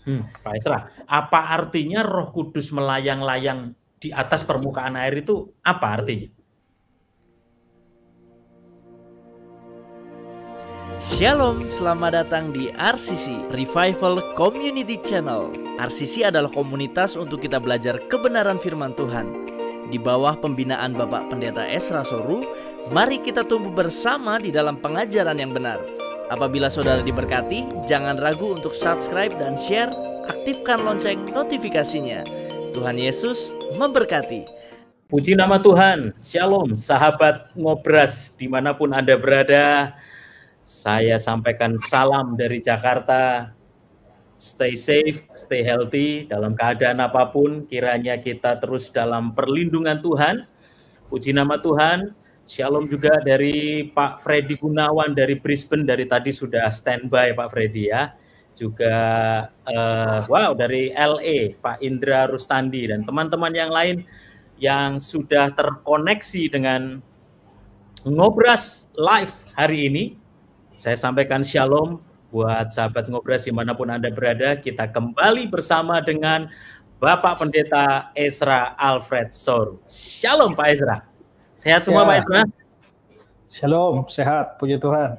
Pak Esra, apa artinya Roh Kudus melayang-layang di atas permukaan air itu? Apa artinya? Shalom, selamat datang di RCC, Revival Community Channel. RCC adalah komunitas untuk kita belajar kebenaran firman Tuhan. Di bawah pembinaan Bapak Pendeta Esra Soru, mari kita tumbuh bersama di dalam pengajaran yang benar. Apabila saudara diberkati, jangan ragu untuk subscribe dan share, aktifkan lonceng notifikasinya. Tuhan Yesus memberkati. Puji nama Tuhan. Shalom, sahabat Ngobras, dimanapun Anda berada. Saya sampaikan salam dari Jakarta. Stay safe, stay healthy, dalam keadaan apapun, kiranya kita terus dalam perlindungan Tuhan. Puji nama Tuhan. Shalom juga dari Pak Freddy Gunawan dari Brisbane, dari tadi sudah standby Pak Freddy ya. Juga dari LA, Pak Indra Rustandi, dan teman-teman yang lain yang sudah terkoneksi dengan Ngobras Live hari ini. Saya sampaikan shalom buat sahabat Ngobras dimanapun Anda berada. Kita kembali bersama dengan Bapak Pendeta Esra Alfred Soru. Shalom Pak Esra. Sehat semua Pak Esra? Shalom, sehat, puji Tuhan.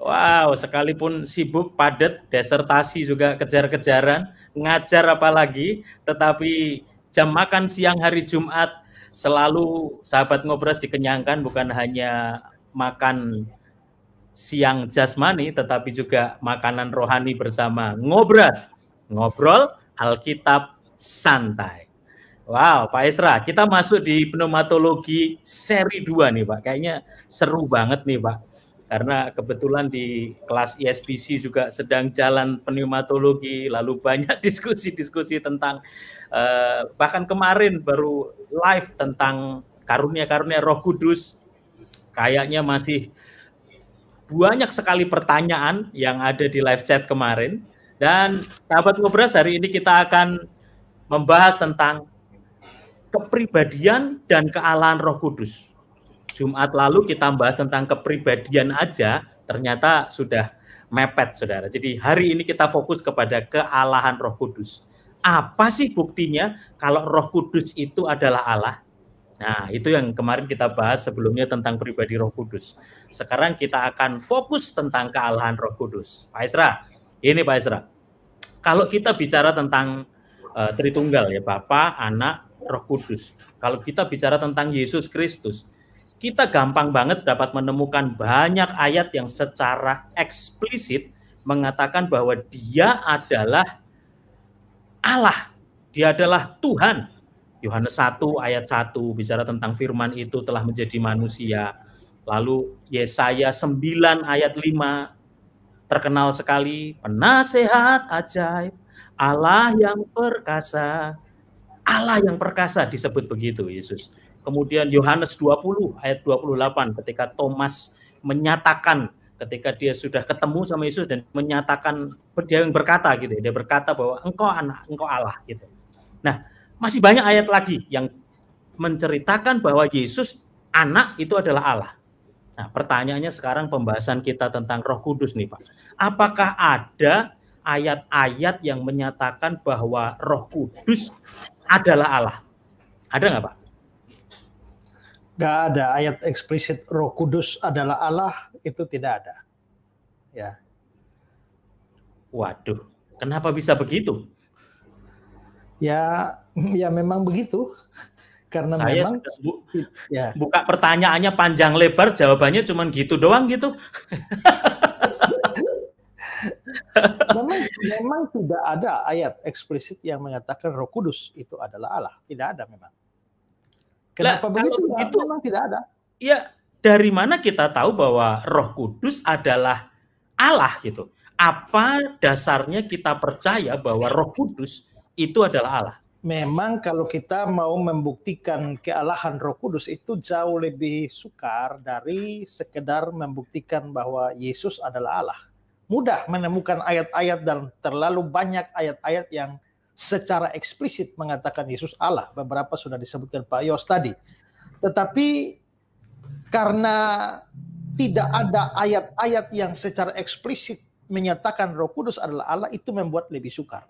Wow, sekalipun sibuk, padat, disertasi juga kejar-kejaran, ngajar apalagi, tetapi jam makan siang hari Jumat selalu sahabat Ngobras dikenyangkan, bukan hanya makan siang jasmani, tetapi juga makanan rohani bersama Ngobras. Ngobrol Alkitab santai. Wow, Pak Esra, kita masuk di pneumatologi seri 2 nih Pak. Kayaknya seru banget nih Pak. Karena kebetulan di kelas ISBC juga sedang jalan pneumatologi, lalu banyak diskusi-diskusi tentang, bahkan kemarin baru live tentang karunia-karunia Roh Kudus. Kayaknya masih banyak sekali pertanyaan yang ada di live chat kemarin. Dan sahabat Ngobras, hari ini kita akan membahas tentang kepribadian dan kealahan Roh Kudus. Jumat lalu kita bahas tentang kepribadian aja, ternyata sudah mepet, saudara. Jadi hari ini kita fokus kepada kealahan Roh Kudus. Apa sih buktinya kalau Roh Kudus itu adalah Allah? Nah, itu yang kemarin kita bahas sebelumnya tentang pribadi Roh Kudus. Sekarang kita akan fokus tentang kealahan Roh Kudus. Pak Esra, ini Pak Esra. Kalau kita bicara tentang Tritunggal ya, Bapa, Anak, Roh Kudus. Kalau kita bicara tentang Yesus Kristus, kita gampang banget dapat menemukan banyak ayat yang secara eksplisit mengatakan bahwa Dia adalah Allah. Dia adalah Tuhan. Yohanes 1 ayat 1 bicara tentang firman itu telah menjadi manusia. Lalu Yesaya 9 ayat 5 terkenal sekali, penasehat ajaib, Allah yang perkasa. Allah yang perkasa disebut begitu Yesus. Kemudian Yohanes 20 ayat 28 ketika Thomas menyatakan, ketika dia sudah ketemu sama Yesus dan menyatakan, dia yang berkata gitu, dia berkata bahwa engkau anak, engkau Allah gitu. Nah, masih banyak ayat lagi yang menceritakan bahwa Yesus anak itu adalah Allah. Nah, pertanyaannya sekarang pembahasan kita tentang Roh Kudus nih Pak. Apakah ada ayat-ayat yang menyatakan bahwa Roh Kudus adalah Allah? Ada nggak Pak? Nggak ada ayat eksplisit Roh Kudus adalah Allah, itu tidak ada. Ya. Waduh, kenapa bisa begitu? Ya memang begitu. Karena saya memang buka pertanyaannya panjang lebar, jawabannya cuma gitu doang gitu. memang tidak ada ayat eksplisit yang mengatakan Roh Kudus itu adalah Allah. Tidak ada memang. Kenapa begitu? Begitu? Memang tidak ada. Ya, dari mana kita tahu bahwa Roh Kudus adalah Allah gitu? Apa dasarnya kita percaya bahwa Roh Kudus itu adalah Allah? Memang kalau kita mau membuktikan kealahan Roh Kudus itu jauh lebih sukar dari sekedar membuktikan bahwa Yesus adalah Allah. Mudah menemukan ayat-ayat dan terlalu banyak ayat-ayat yang secara eksplisit mengatakan Yesus Allah. Beberapa sudah disebutkan Pak Yos tadi. Tetapi karena tidak ada ayat-ayat yang secara eksplisit menyatakan Roh Kudus adalah Allah itu membuat lebih sukar.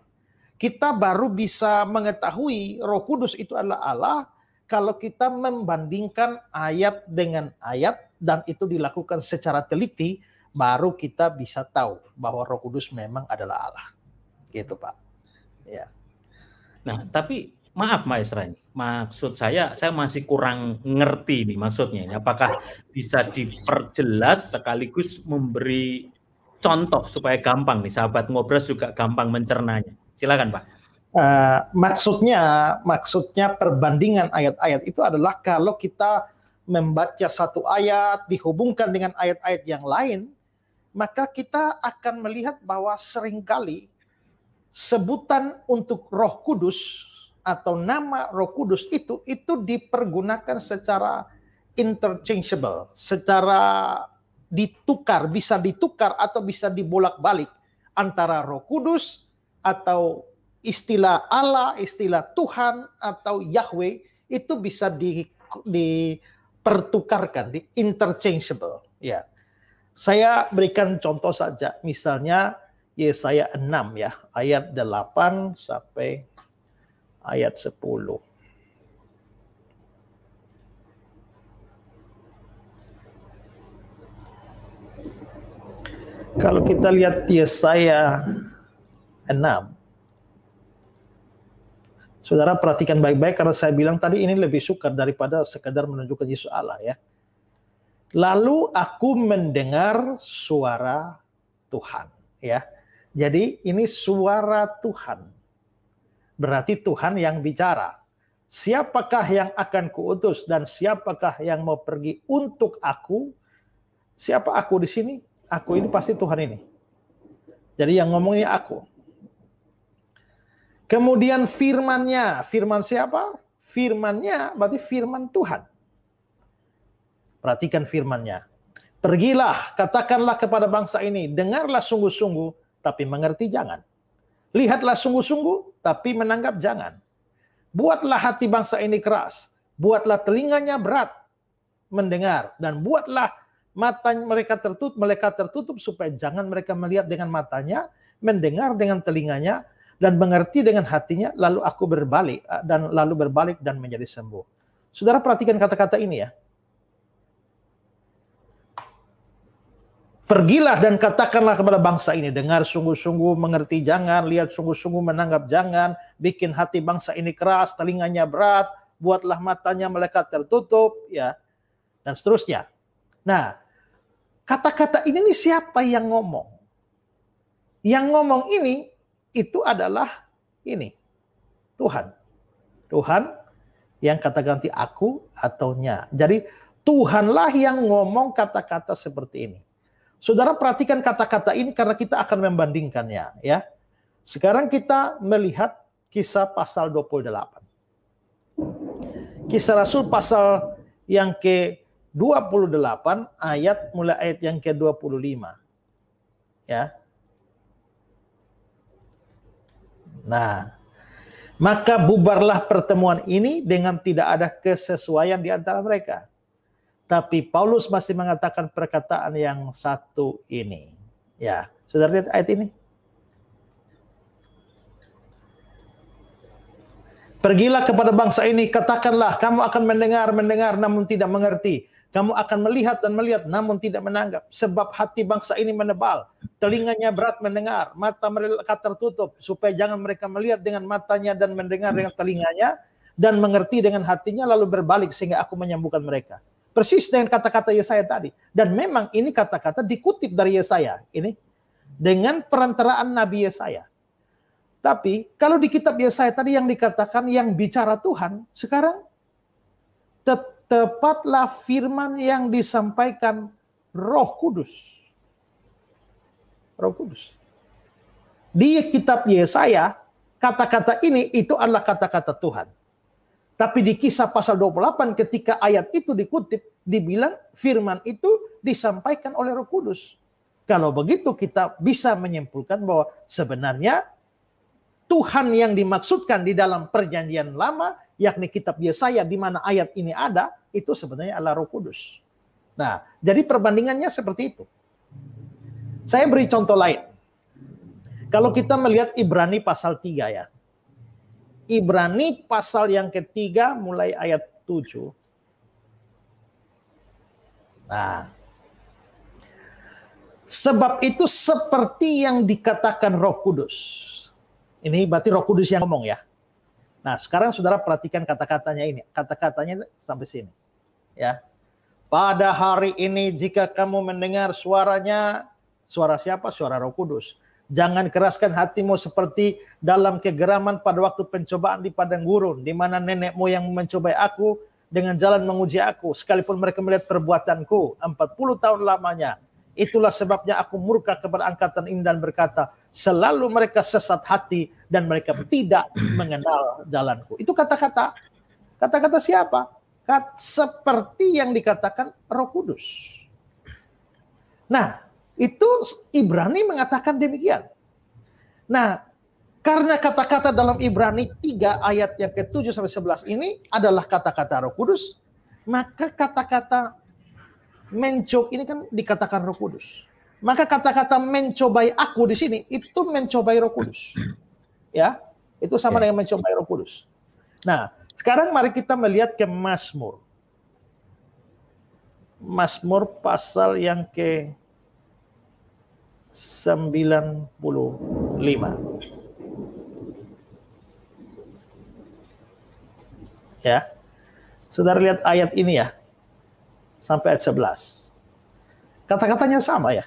Kita baru bisa mengetahui Roh Kudus itu adalah Allah kalau kita membandingkan ayat dengan ayat dan itu dilakukan secara teliti, baru kita bisa tahu bahwa Roh Kudus memang adalah Allah. Gitu, Pak. Ya. Nah, tapi maaf Maestra, maksud saya masih kurang ngerti nih maksudnya. Apakah bisa diperjelas sekaligus memberi contoh supaya gampang nih, sahabat Ngobras juga gampang mencernanya. Silakan Pak. Maksudnya perbandingan ayat-ayat itu adalah kalau kita membaca satu ayat dihubungkan dengan ayat-ayat yang lain, maka kita akan melihat bahwa seringkali sebutan untuk Roh Kudus atau nama Roh Kudus itu dipergunakan secara interchangeable, secara ditukar, bisa ditukar atau bisa dibolak-balik antara Roh Kudus atau istilah Allah, istilah Tuhan atau Yahweh itu bisa dipertukarkan, di interchangeable. Ya, saya berikan contoh saja, misalnya Yesaya 6 ya, ayat 8 sampai ayat 10. Kalau kita lihat Yesaya 6, saudara perhatikan baik-baik karena saya bilang tadi ini lebih sukar daripada sekadar menunjukkan Yesus Allah ya. Lalu aku mendengar suara Tuhan ya. Jadi ini suara Tuhan. Berarti Tuhan yang bicara. Siapakah yang akan kuutus dan siapakah yang mau pergi untuk aku? Siapa aku di sini? Aku ini pasti Tuhan ini. Jadi yang ngomongnya aku. Kemudian firman-Nya. Firman siapa? Firman-Nya berarti firman Tuhan. Perhatikan firman-Nya. Pergilah, katakanlah kepada bangsa ini, dengarlah sungguh-sungguh, tapi mengerti jangan. Lihatlah sungguh-sungguh, tapi menanggap jangan. Buatlah hati bangsa ini keras. Buatlah telinganya berat mendengar. Dan buatlah mata mereka tertutup supaya jangan mereka melihat dengan matanya, mendengar dengan telinganya, dan mengerti dengan hatinya, lalu aku berbalik dan menjadi sembuh. Saudara perhatikan kata-kata ini ya. Pergilah dan katakanlah kepada bangsa ini, dengar sungguh-sungguh, mengerti jangan, lihat sungguh-sungguh, menanggap jangan, bikin hati bangsa ini keras, telinganya berat, buatlah matanya mereka tertutup, ya, dan seterusnya. Nah, kata-kata ini nih siapa yang ngomong? Yang ngomong ini, itu adalah ini, Tuhan. Tuhan yang kata ganti aku atau nya. Jadi, Tuhanlah yang ngomong kata-kata seperti ini. Saudara perhatikan kata-kata ini karena kita akan membandingkannya ya. Sekarang kita melihat Kisah pasal 28. Kisah Rasul pasal yang ke-28 mulai ayat yang ke-25. Ya. Nah, maka bubarlah pertemuan ini dengan tidak ada kesesuaian di antara mereka. Tapi Paulus masih mengatakan perkataan yang satu ini. Ya, saudara lihat ayat ini. Pergilah kepada bangsa ini, katakanlah, kamu akan mendengar namun tidak mengerti. Kamu akan melihat dan melihat namun tidak menanggap. Sebab hati bangsa ini menebal, telinganya berat mendengar, mata mereka tertutup, supaya jangan mereka melihat dengan matanya dan mendengar dengan telinganya, dan mengerti dengan hatinya lalu berbalik sehingga aku menyembuhkan mereka. Persis dengan kata-kata Yesaya tadi. Dan memang ini kata-kata dikutip dari Yesaya. Ini dengan perantaraan Nabi Yesaya. Tapi kalau di kitab Yesaya tadi yang dikatakan yang bicara Tuhan, sekarang tepatlah firman yang disampaikan Roh Kudus. Roh Kudus. Di kitab Yesaya, kata-kata ini itu adalah kata-kata Tuhan. Tapi di Kisah pasal 28 ketika ayat itu dikutip, dibilang firman itu disampaikan oleh Roh Kudus. Kalau begitu kita bisa menyimpulkan bahwa sebenarnya Tuhan yang dimaksudkan di dalam perjanjian lama, yakni kitab Yesaya di mana ayat ini ada, itu sebenarnya adalah Roh Kudus. Nah, jadi perbandingannya seperti itu. Saya beri contoh lain. Kalau kita melihat Ibrani pasal 3 ya. Ibrani pasal yang ketiga mulai ayat 7. Nah, sebab itu seperti yang dikatakan Roh Kudus. Ini berarti Roh Kudus yang ngomong ya. Nah, sekarang saudara perhatikan kata-katanya ini. Kata-katanya sampai sini. Ya. Pada hari ini jika kamu mendengar suaranya, suara siapa? Suara Roh Kudus. Jangan keraskan hatimu seperti dalam kegeraman pada waktu pencobaan di padang gurun, di mana nenek moyang mencobai aku dengan jalan menguji aku, sekalipun mereka melihat perbuatanku 40 tahun lamanya. Itulah sebabnya aku murka kepada angkatan ini dan berkata, selalu mereka sesat hati dan mereka tidak mengenal jalanku. Itu kata-kata. Kata-kata siapa? Seperti yang dikatakan Roh Kudus. Nah, itu Ibrani mengatakan demikian. Nah, karena kata-kata dalam Ibrani 3 ayat yang ke-7 sampai 11 ini adalah kata-kata Roh Kudus, maka kata-kata ini kan dikatakan Roh Kudus. Maka kata-kata mencobai aku di sini itu mencobai Roh Kudus. Ya, itu sama dengan mencobai Roh Kudus. Nah, sekarang mari kita melihat ke Mazmur. Mazmur pasal yang ke 95. Ya. Saudara lihat ayat ini ya. Sampai ayat 11. Kata-katanya sama ya.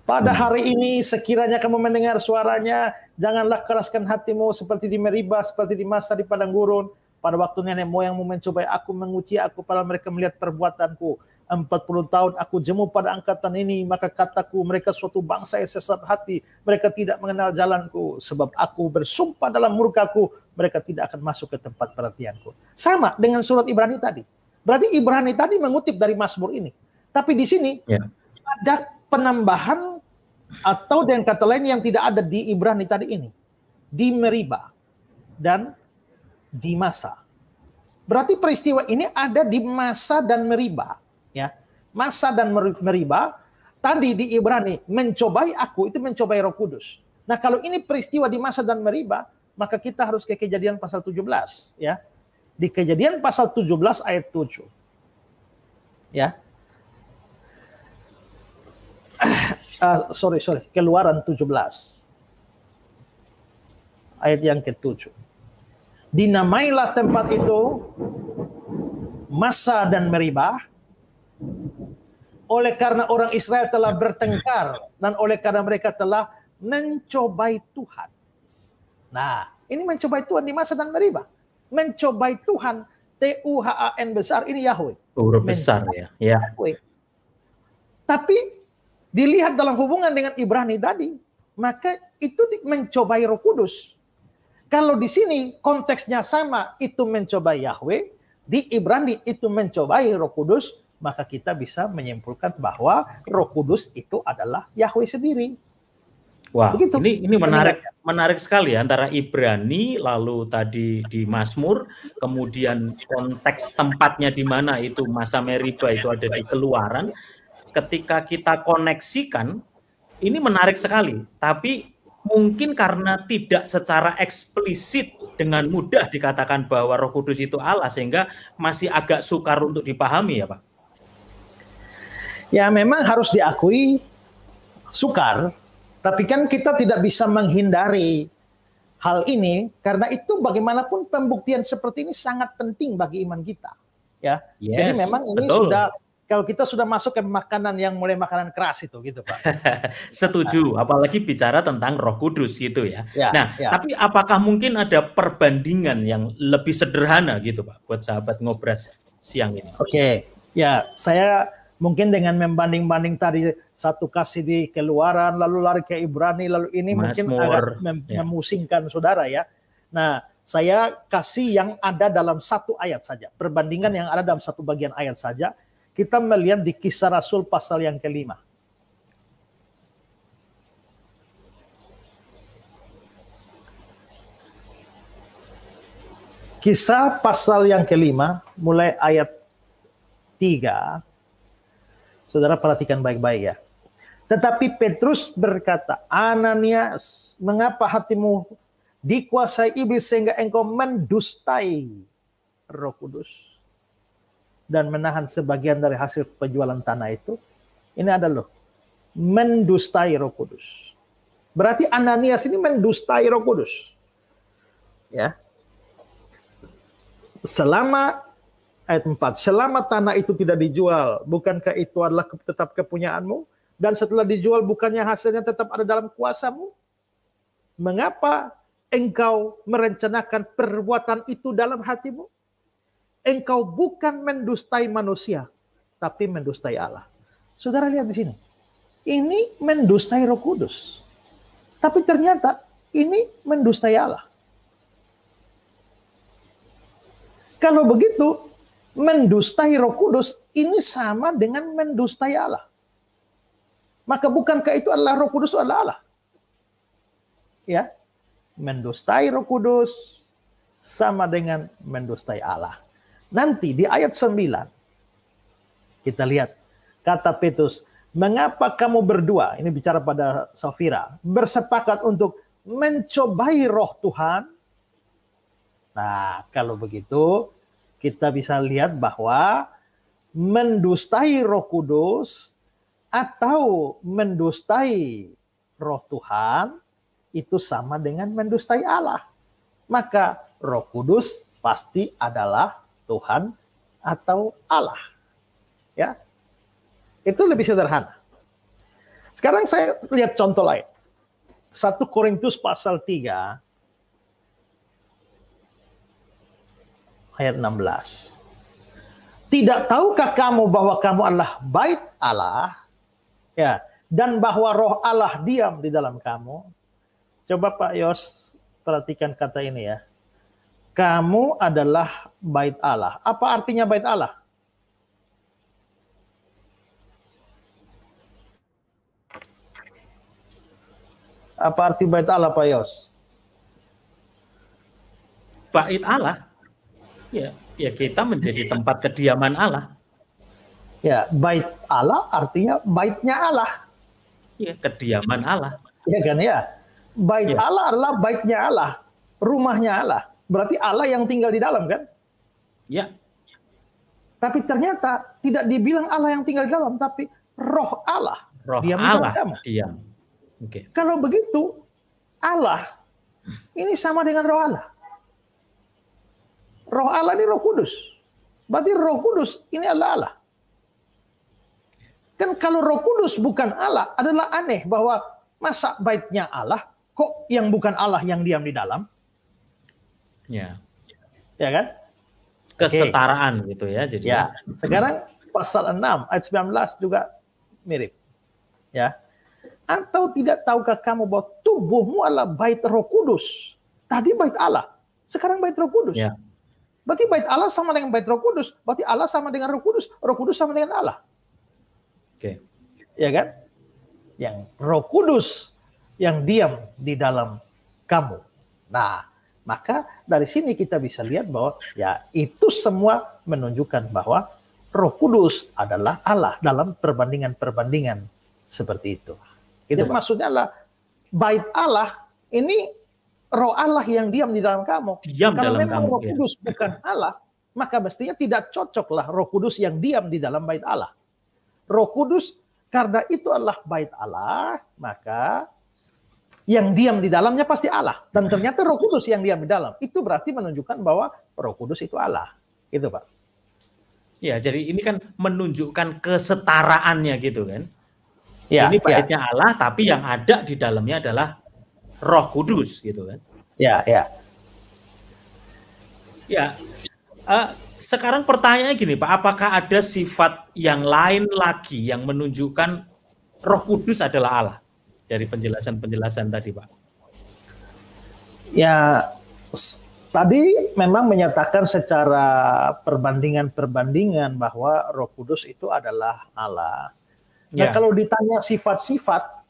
Pada hari ini sekiranya kamu mendengar suaranya, janganlah keraskan hatimu seperti di Meribah, seperti di masa di padang gurun. Pada waktu nenek moyangmu mencobai aku, menguji aku, padahal mereka melihat perbuatanku. 40 tahun aku jemu pada angkatan ini, maka kataku mereka suatu bangsa yang sesat hati, mereka tidak mengenal jalanku, sebab aku bersumpah dalam murkaku, mereka tidak akan masuk ke tempat perhatianku. Sama dengan surat Ibrani tadi. Berarti Ibrani tadi mengutip dari Mazmur ini. Tapi di sini ada penambahan atau dengan kata lain yang tidak ada di Ibrani tadi ini. Di Meribah dan di masa. Berarti peristiwa ini ada di masa dan Meribah. Ya, masa dan Meribah tadi di Ibrani mencobai aku itu mencobai Roh Kudus. Nah, kalau ini peristiwa di masa dan Meribah, maka kita harus ke Kejadian pasal 17 ya. Di Kejadian pasal 17 ayat 7. Ya. Keluaran 17. Ayat yang ke-7. Dinamailah tempat itu Masa dan Meribah, oleh karena orang Israel telah bertengkar dan oleh karena mereka telah mencobai Tuhan. Nah, ini mencobai Tuhan di Masa dan Meribah. Mencobai Tuhan, Tuhan besar, ini Yahweh. Huruf besar ya. Yahweh. Tapi dilihat dalam hubungan dengan Ibrani tadi, maka itu mencobai Roh Kudus. Kalau di sini konteksnya sama, itu mencobai Yahweh, di Ibrani itu mencobai Roh Kudus, maka kita bisa menyimpulkan bahwa Roh Kudus itu adalah Yahweh sendiri. Wah, begitu. Ini menarik sekali ya, antara Ibrani lalu tadi di Mazmur, kemudian konteks tempatnya di mana itu masa Meribah itu ada di Keluaran. Ketika kita koneksikan, ini menarik sekali. Tapi mungkin karena tidak secara eksplisit dengan mudah dikatakan bahwa Roh Kudus itu Allah, sehingga masih agak sukar untuk dipahami ya Pak? Ya memang harus diakui sukar, tapi kan kita tidak bisa menghindari hal ini, karena itu bagaimanapun pembuktian seperti ini sangat penting bagi iman kita. Ya, jadi memang ini betul. Kalau kita sudah masuk ke makanan yang mulai makanan keras itu gitu Pak. Setuju, apalagi bicara tentang Roh Kudus gitu ya. Tapi apakah mungkin ada perbandingan yang lebih sederhana gitu Pak buat sahabat Ngobras siang ini? Oke. Ya, saya mungkin dengan membanding-banding tadi satu kasih di Keluaran, lalu lari ke Ibrani, lalu ini Mazmur, mungkin agak memusingkan saudara ya. Nah, saya kasih yang ada dalam satu ayat saja. Perbandingan yang ada dalam satu bagian ayat saja. Kita melihat di Kisah Rasul pasal yang ke-5. Kisah pasal yang ke-5, mulai ayat 3. Saudara perhatikan baik-baik ya. Tetapi Petrus berkata, Ananias, mengapa hatimu dikuasai iblis sehingga engkau mendustai Roh Kudus dan menahan sebagian dari hasil penjualan tanah itu? Ini adalah mendustai Roh Kudus. Berarti Ananias ini mendustai Roh Kudus. Ya. Selama ayat 4, selama tanah itu tidak dijual, bukankah itu adalah tetap kepunyaanmu? Dan setelah dijual, bukannya hasilnya tetap ada dalam kuasamu? Mengapa engkau merencanakan perbuatan itu dalam hatimu? Engkau bukan mendustai manusia, tapi mendustai Allah. Saudara lihat di sini. Ini mendustai Roh Kudus. Tapi ternyata ini mendustai Allah. Kalau begitu, mendustai Roh Kudus ini sama dengan mendustai Allah. Maka bukankah itu adalah Roh Kudus adalah Allah? Ya, mendustai Roh Kudus sama dengan mendustai Allah. Nanti di ayat 9 kita lihat kata Petrus, mengapa kamu berdua, ini bicara pada Safira, bersepakat untuk mencobai Roh Tuhan? Nah, kalau begitu kita bisa lihat bahwa mendustai Roh Kudus atau mendustai Roh Tuhan itu sama dengan mendustai Allah. Maka Roh Kudus pasti adalah Tuhan atau Allah. Ya. Itu lebih sederhana. Sekarang saya lihat contoh lain. 1 Korintus pasal 3 ayat 16. Tidak tahukah kamu bahwa kamu adalah bait Allah? Ya, dan bahwa Roh Allah diam di dalam kamu. Coba Pak Yos perhatikan kata ini ya. Kamu adalah bait Allah. Apa artinya bait Allah? Apa arti bait Allah Pak Yos? Bait Allah. Ya, kita menjadi tempat kediaman Allah. Ya, bait Allah artinya baitnya Allah. Ya, kediaman Allah. Ya kan ya? Bait Ya. Allah adalah baitnya Allah, rumahnya Allah. Berarti Allah yang tinggal di dalam kan? Ya. Tapi ternyata tidak dibilang Allah yang tinggal di dalam, tapi Roh Allah. Roh diam di Allah dalam kamu. diam. Oke. Kalau begitu, Allah ini sama dengan Roh Allah. Roh Allah ini Roh Kudus. Berarti Roh Kudus ini adalah Allah. Kan kalau Roh Kudus bukan Allah, adalah aneh bahwa masa baitnya Allah, kok yang bukan Allah yang diam di dalam? Ya. Ya kan? Kesetaraan gitu ya. Jadi. Ya. Sekarang pasal 6 ayat 19 juga mirip. Ya. Atau tidak tahukah kamu bahwa tubuhmu adalah bait Roh Kudus? Tadi bait Allah, sekarang bait Roh Kudus. Ya. Berarti bait Allah sama dengan bait Roh Kudus. Berarti Allah sama dengan Roh Kudus. Roh Kudus sama dengan Allah. Oke. Ya kan? Yang Roh Kudus yang diam di dalam kamu. Nah, maka dari sini kita bisa lihat bahwa ya itu semua menunjukkan bahwa Roh Kudus adalah Allah dalam perbandingan-perbandingan seperti itu. Itu Ya, maksudnya adalah bait Allah ini Roh Allah yang diam di dalam kamu. Diam Kalau dalam memang kamu, Roh ya. Kudus bukan Allah, maka mestinya tidak cocoklah Roh Kudus yang diam di dalam bait Allah. Roh Kudus karena itu adalah bait Allah, maka yang diam di dalamnya pasti Allah. Dan ternyata Roh Kudus yang diam di dalam. Itu berarti menunjukkan bahwa Roh Kudus itu Allah. Itu Pak. Ya, jadi ini kan menunjukkan kesetaraannya gitu kan. Ya, Ini baitnya Allah, tapi yang ada di dalamnya adalah Roh Kudus gitu kan. Ya, ya. Ya, sekarang pertanyaannya gini Pak, apakah ada sifat yang lain lagi yang menunjukkan Roh Kudus adalah Allah dari penjelasan-penjelasan tadi Pak? Ya, tadi memang menyatakan secara perbandingan-perbandingan bahwa Roh Kudus itu adalah Allah. Nah, Ya. kalau ditanya sifat-sifat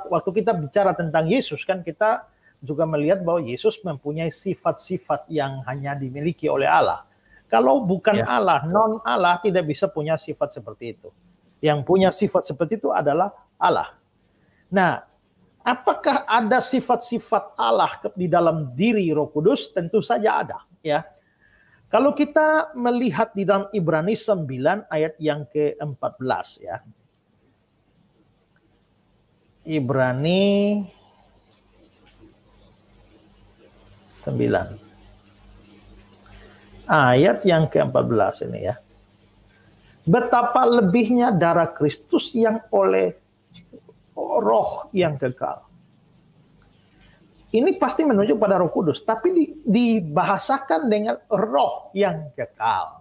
waktu kita bicara tentang Yesus kan kita juga melihat bahwa Yesus mempunyai sifat-sifat yang hanya dimiliki oleh Allah. Kalau bukan Ya. Allah, non Allah tidak bisa punya sifat seperti itu. Yang punya sifat seperti itu adalah Allah. Nah, apakah ada sifat-sifat Allah di dalam diri Roh Kudus? Tentu saja ada, ya. Kalau kita melihat di dalam Ibrani 9 ayat yang ke-14, ya. Ibrani 9 ayat yang ke-14 ini, ya. Betapa lebihnya darah Kristus yang oleh roh yang kekal. Ini pasti menunjuk pada Roh Kudus, tapi dibahasakan dengan roh yang kekal.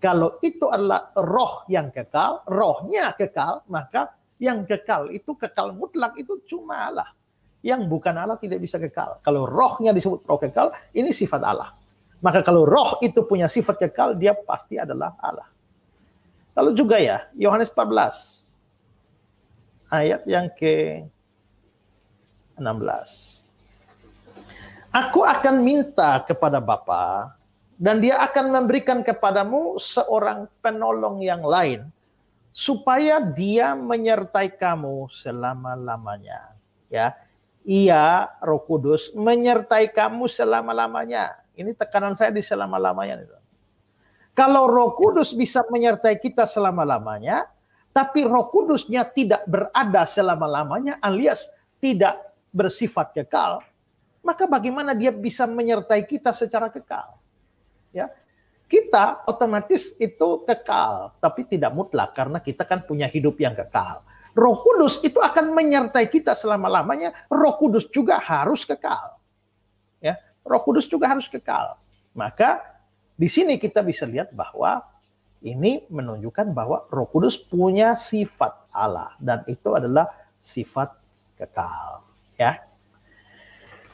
Kalau itu adalah roh yang kekal, rohnya kekal, maka yang kekal itu kekal mutlak itu cuma Allah. Yang bukan Allah tidak bisa kekal. Kalau rohnya disebut roh kekal, ini sifat Allah. Maka kalau roh itu punya sifat kekal, dia pasti adalah Allah. Lalu juga ya, Yohanes 14 ayat yang ke-16. Aku akan minta kepada Bapa, dan dia akan memberikan kepadamu seorang penolong yang lain, supaya dia menyertai kamu selama-lamanya. Ya, Ia, Roh Kudus, menyertai kamu selama-lamanya. Ini tekanan saya di selama-lamanya. Kalau Roh Kudus bisa menyertai kita selama-lamanya, tapi Roh Kudusnya tidak berada selama-lamanya, alias tidak bersifat kekal, maka bagaimana dia bisa menyertai kita secara kekal? Ya, kita otomatis itu kekal, tapi tidak mutlak karena kita kan punya hidup yang kekal. Roh Kudus itu akan menyertai kita selama-lamanya. Roh Kudus juga harus kekal. Ya, Roh Kudus juga harus kekal. Maka di sini kita bisa lihat bahwa ini menunjukkan bahwa Roh Kudus punya sifat Allah dan itu adalah sifat kekal. Ya,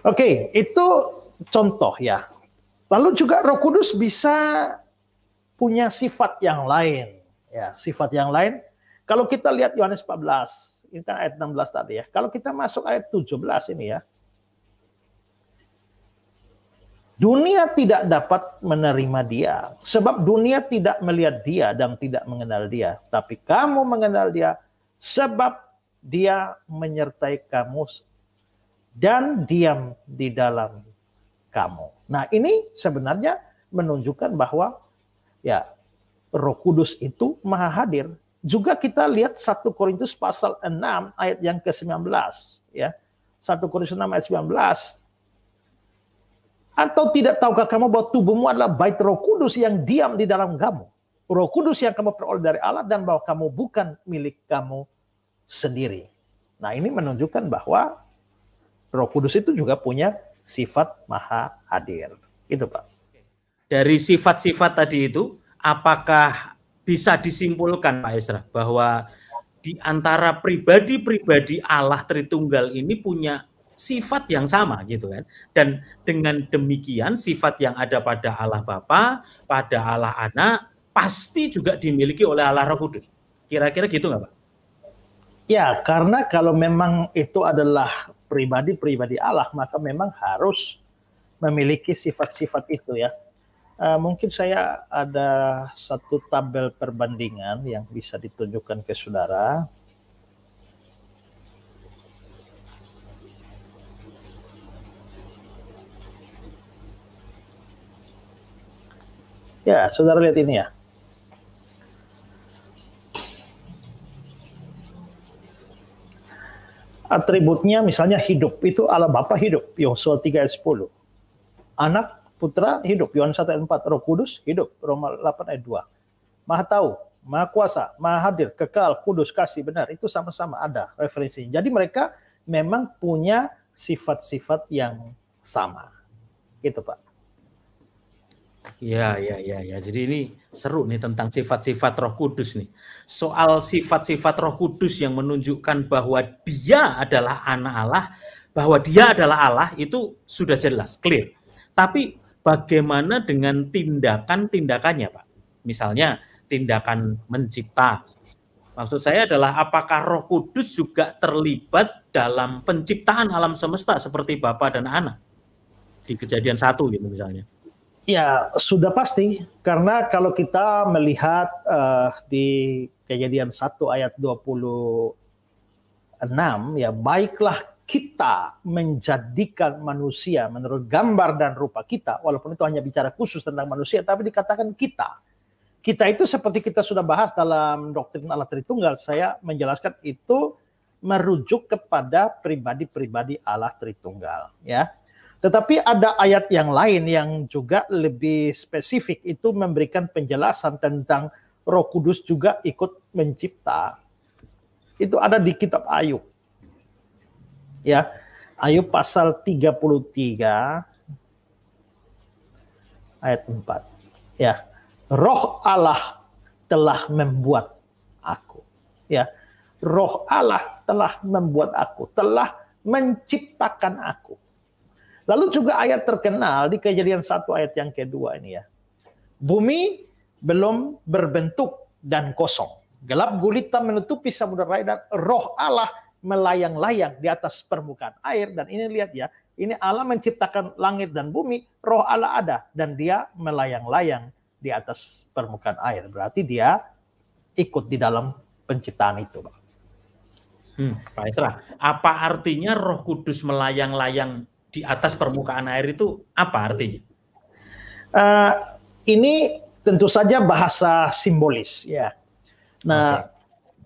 oke, itu contoh ya. Lalu juga Roh Kudus bisa punya sifat yang lain. Ya, sifat yang lain. Kalau kita lihat Yohanes 14, ini kan ayat 16 tadi ya. Kalau kita masuk ayat 17 ini ya. Dunia tidak dapat menerima dia, sebab dunia tidak melihat dia dan tidak mengenal dia. Tapi kamu mengenal dia, sebab dia menyertai kamu dan diam di dalam kamu. Nah, ini sebenarnya menunjukkan bahwa ya Roh Kudus itu maha hadir. Juga kita lihat 1 Korintus pasal 6 ayat yang ke-19 ya. 1 Korintus 6 ayat 19. Atau tidak tahukah kamu bahwa tubuhmu adalah bait Roh Kudus yang diam di dalam kamu? Roh Kudus yang kamu peroleh dari Allah dan bahwa kamu bukan milik kamu sendiri. Nah, ini menunjukkan bahwa Roh Kudus itu juga punya sifat maha hadir. Itu, Pak. Dari sifat-sifat tadi itu, apakah bisa disimpulkan, Pak Ezra, bahwa di antara pribadi-pribadi Allah Tritunggal ini punya sifat yang sama gitu kan? Dan dengan demikian sifat yang ada pada Allah Bapa, pada Allah Anak, pasti juga dimiliki oleh Allah Roh Kudus. Kira-kira gitu nggak, Pak? Ya, karena kalau memang itu adalah pribadi-pribadi Allah, maka memang harus memiliki sifat-sifat itu ya. Mungkin saya ada satu tabel perbandingan yang bisa ditunjukkan ke saudara. Ya, saudara lihat ini ya. Atributnya misalnya hidup, itu Allah Bapa hidup, Yosua 3 ayat 10. Anak, Putra hidup, Yohanes 1 ayat 4. Roh Kudus hidup, Roma 8 ayat 2. Maha tahu, maha kuasa, maha hadir, kekal, kudus, kasih, benar. Itu sama-sama ada referensinya. Jadi mereka memang punya sifat-sifat yang sama. Gitu, Pak. Ya. Jadi ini seru nih tentang sifat-sifat Roh Kudus nih. Soal sifat-sifat Roh Kudus yang menunjukkan bahwa dia adalah anak Allah, bahwa dia adalah Allah, itu sudah jelas, clear. Tapi bagaimana dengan tindakan-tindakannya, Pak? Misalnya tindakan mencipta. Maksud saya adalah apakah Roh Kudus juga terlibat dalam penciptaan alam semesta seperti Bapa dan Anak? Di Kejadian 1 gitu misalnya. Ya, sudah pasti. Karena kalau kita melihat di Kejadian 1 ayat 26, ya, baiklah kita menjadikan manusia menurut gambar dan rupa kita, walaupun itu hanya bicara khusus tentang manusia, tapi dikatakan kita. Kita itu seperti kita sudah bahas dalam doktrin Allah Tritunggal, saya menjelaskan itu merujuk kepada pribadi-pribadi Allah Tritunggal, ya. Tetapi ada ayat yang lain yang juga lebih spesifik, itu memberikan penjelasan tentang Roh Kudus juga ikut mencipta. Itu ada di kitab Ayub. Ya, Ayub pasal 33 ayat 4. Ya, Roh Allah telah membuat aku. Ya, Roh Allah telah membuat aku, telah menciptakan aku. Lalu juga ayat terkenal di Kejadian 1 ayat yang kedua ini, ya. Bumi belum berbentuk dan kosong. Gelap gulita menutupi samudera raya dan Roh Allah melayang-layang di atas permukaan air. Dan ini lihat ya, ini Allah menciptakan langit dan bumi, Roh Allah ada dan dia melayang-layang di atas permukaan air. Berarti dia ikut di dalam penciptaan itu, Pak. Pak Esra, apa artinya Roh Kudus melayang-layang di atas permukaan air itu? Apa artinya? Ini tentu saja bahasa simbolis, ya. Nah,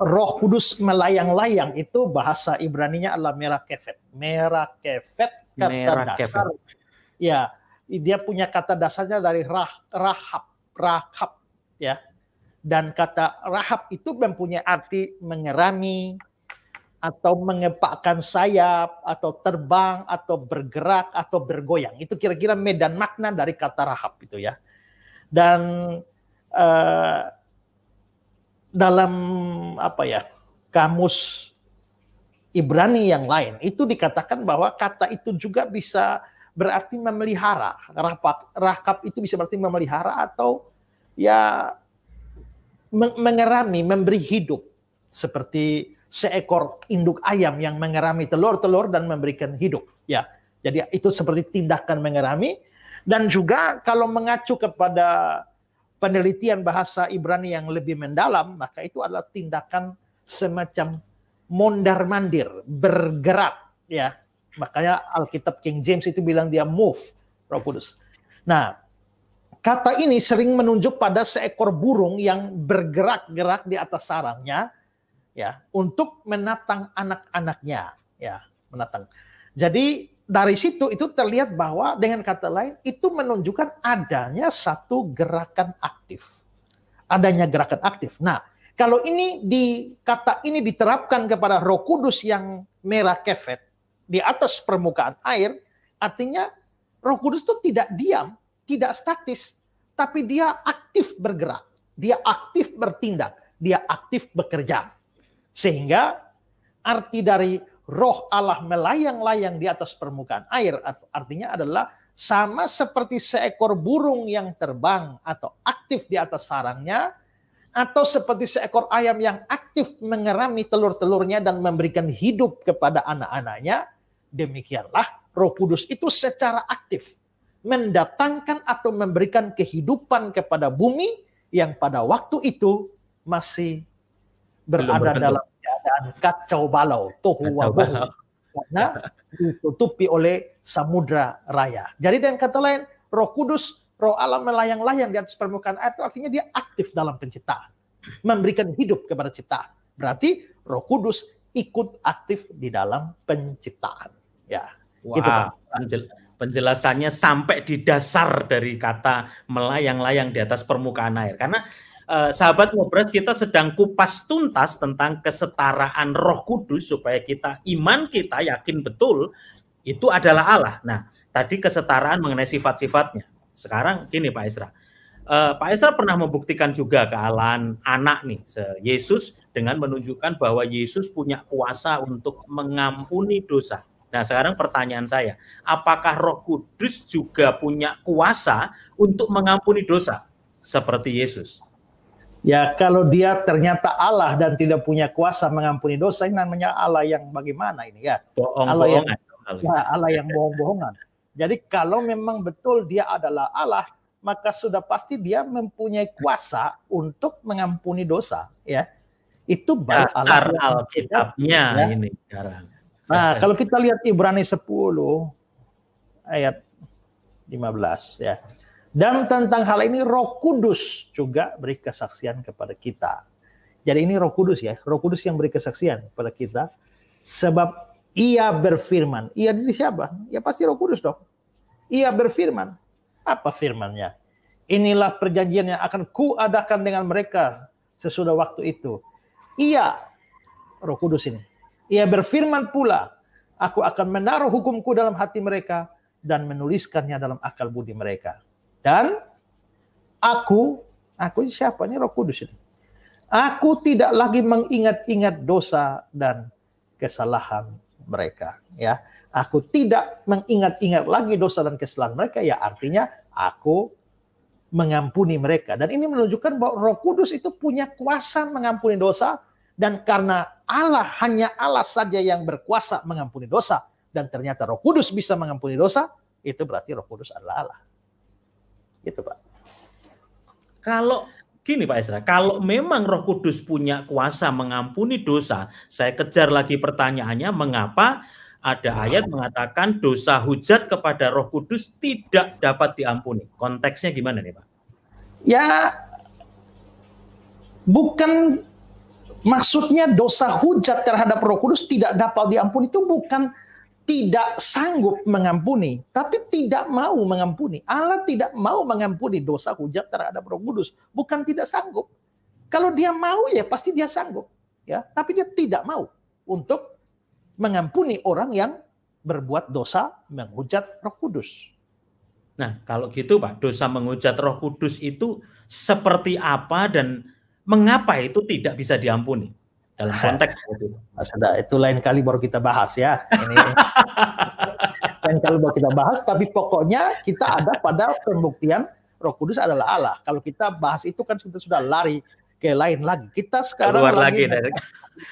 Roh Kudus melayang-layang itu bahasa Ibraninya adalah merakefet. Merakefet kata dasar. Ya, dia punya kata dasarnya dari rahab, ya. Dan kata rahab itu mempunyai arti mengerami atau mengepakkan sayap atau terbang atau bergerak atau bergoyang. Itu kira-kira medan makna dari kata rahab itu, ya. Dan dalam kamus Ibrani yang lain itu dikatakan bahwa kata itu juga bisa berarti memelihara. Rakab itu bisa berarti memelihara atau ya mengerami, memberi hidup, seperti seekor induk ayam yang mengerami telur-telur dan memberikan hidup, ya. Jadi itu seperti tindakan mengerami. Dan juga kalau mengacu kepada penelitian bahasa Ibrani yang lebih mendalam, maka itu adalah tindakan semacam mondar-mandir, bergerak, ya. Makanya Alkitab King James itu bilang dia move, Roh Kudus. Nah, kata ini sering menunjuk pada seekor burung yang bergerak-gerak di atas sarangnya, ya, untuk menatang anak-anaknya, ya, menatang. Jadi dari situ itu terlihat bahwa dengan kata lain itu menunjukkan adanya satu gerakan aktif. Adanya gerakan aktif. Nah, kalau kata ini diterapkan kepada Roh Kudus yang merakefet di atas permukaan air, artinya Roh Kudus itu tidak diam, tidak statis, tapi dia aktif bergerak, dia aktif bertindak, dia aktif bekerja. Sehingga arti dari Roh Allah melayang-layang di atas permukaan air artinya adalah sama seperti seekor burung yang terbang atau aktif di atas sarangnya, atau seperti seekor ayam yang aktif mengerami telur-telurnya dan memberikan hidup kepada anak-anaknya. Demikianlah Roh Kudus itu secara aktif mendatangkan atau memberikan kehidupan kepada bumi yang pada waktu itu masih berada dalam keadaan kacau balau, tohu wabohu, karena ditutupi oleh samudra raya. Jadi dengan kata lain, Roh Kudus, Roh Allah melayang-layang di atas permukaan air itu artinya dia aktif dalam penciptaan, memberikan hidup kepada ciptaan. Berarti Roh Kudus ikut aktif di dalam penciptaan. Ya, gitu, Pak. Penjelasannya sampai di dasar dari kata melayang-layang di atas permukaan air. Karena sahabat Ngobras, kita sedang kupas tuntas tentang kesetaraan Roh Kudus supaya iman kita yakin betul itu adalah Allah. Nah, tadi kesetaraan mengenai sifat-sifatnya. Sekarang gini Pak Esra. Pak Esra pernah membuktikan juga kealahan anak nih, Yesus, dengan menunjukkan bahwa Yesus punya kuasa untuk mengampuni dosa. Nah, sekarang pertanyaan saya, apakah Roh Kudus juga punya kuasa untuk mengampuni dosa seperti Yesus? Ya, kalau dia ternyata Allah dan tidak punya kuasa mengampuni dosa, ini namanya Allah yang bagaimana ini, ya? Allah yang bohong-bohongan. Jadi kalau memang betul dia adalah Allah, maka sudah pasti dia mempunyai kuasa untuk mengampuni dosa, ya. Itu baru dasar Allah Alkitabnya ya. ini sekarang. Nah, kalau kita lihat Ibrani 10 ayat 15 ya. Dan tentang hal ini Roh Kudus juga beri kesaksian kepada kita. Jadi ini Roh Kudus ya, Roh Kudus yang beri kesaksian kepada kita sebab Ia berfirman. Ia ini siapa? Ya pasti Roh Kudus dong. Ia berfirman. Apa firman-Nya? Inilah perjanjian yang akan kuadakan dengan mereka sesudah waktu itu. Ia, Roh Kudus ini, Ia berfirman pula, aku akan menaruh hukumku dalam hati mereka dan menuliskannya dalam akal budi mereka. Dan aku siapa? Ini Roh Kudus ini. Aku tidak lagi mengingat-ingat dosa dan kesalahan mereka. Ya, aku tidak mengingat-ingat lagi dosa dan kesalahan mereka. Ya, artinya aku mengampuni mereka. Dan ini menunjukkan bahwa Roh Kudus itu punya kuasa mengampuni dosa. Dan karena Allah, hanya Allah saja yang berkuasa mengampuni dosa. Dan ternyata Roh Kudus bisa mengampuni dosa. Itu berarti Roh Kudus adalah Allah. Gitu, Pak. Kalau gini Pak Ezra, kalau memang Roh Kudus punya kuasa mengampuni dosa, saya kejar lagi pertanyaannya, mengapa ada ayat mengatakan dosa hujat kepada Roh Kudus tidak dapat diampuni? Konteksnya gimana nih Pak? Ya, bukan maksudnya dosa hujat terhadap Roh Kudus tidak dapat diampuni, itu bukan tidak sanggup mengampuni, tapi tidak mau mengampuni. Allah tidak mau mengampuni dosa hujat terhadap Roh Kudus, bukan tidak sanggup. Kalau dia mau ya pasti dia sanggup, ya. Tapi dia tidak mau untuk mengampuni orang yang berbuat dosa menghujat Roh Kudus. Nah, kalau gitu Pak, dosa menghujat Roh Kudus itu seperti apa dan mengapa itu tidak bisa diampuni? Dalam konteks itu. Sudah, itu lain kali baru kita bahas ya. Ini lain kali baru kita bahas, tapi pokoknya kita ada pada pembuktian Roh Kudus adalah Allah. Kalau kita bahas itu kan kita sudah lari ke lain lagi. Kita sekarang keluar lagi dari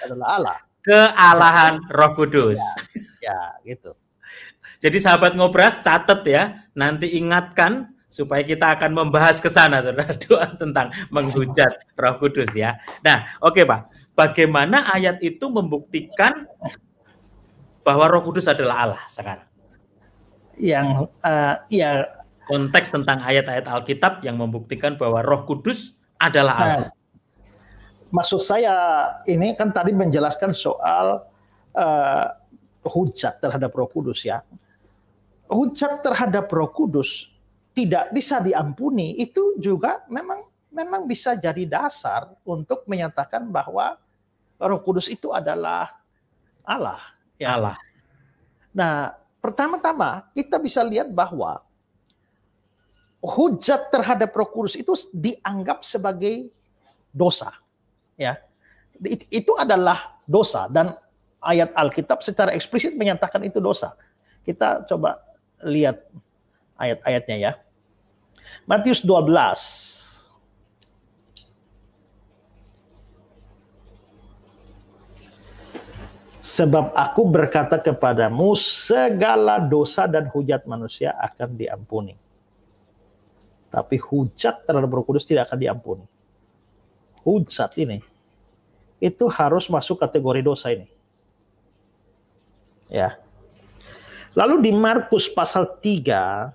adalah Allah. Kealahan Roh Kudus. Ya, gitu. Jadi sahabat Ngobras catat ya, nanti ingatkan supaya kita akan membahas ke sana Saudara, doa tentang menghujat Roh Kudus ya. Nah, oke Pak. Bagaimana ayat itu membuktikan bahwa Roh Kudus adalah Allah sekarang? Yang ya, konteks tentang ayat-ayat Alkitab yang membuktikan bahwa Roh Kudus adalah Allah. Maksud saya ini kan tadi menjelaskan soal hujat terhadap Roh Kudus ya. Hujat terhadap Roh Kudus tidak bisa diampuni, itu juga memang bisa jadi dasar untuk menyatakan bahwa Roh Kudus itu adalah Allah. Ya. Allah. Nah, pertama-tama kita bisa lihat bahwa hujat terhadap Roh Kudus itu dianggap sebagai dosa. Ya, itu adalah dosa dan ayat Alkitab secara eksplisit menyatakan itu dosa. Kita coba lihat ayat-ayatnya ya. Matius 12. Sebab aku berkata kepadamu, segala dosa dan hujat manusia akan diampuni. Tapi hujat terhadap Roh Kudus tidak akan diampuni. Hujat ini, itu harus masuk kategori dosa ini. Ya. Lalu di Markus pasal 3,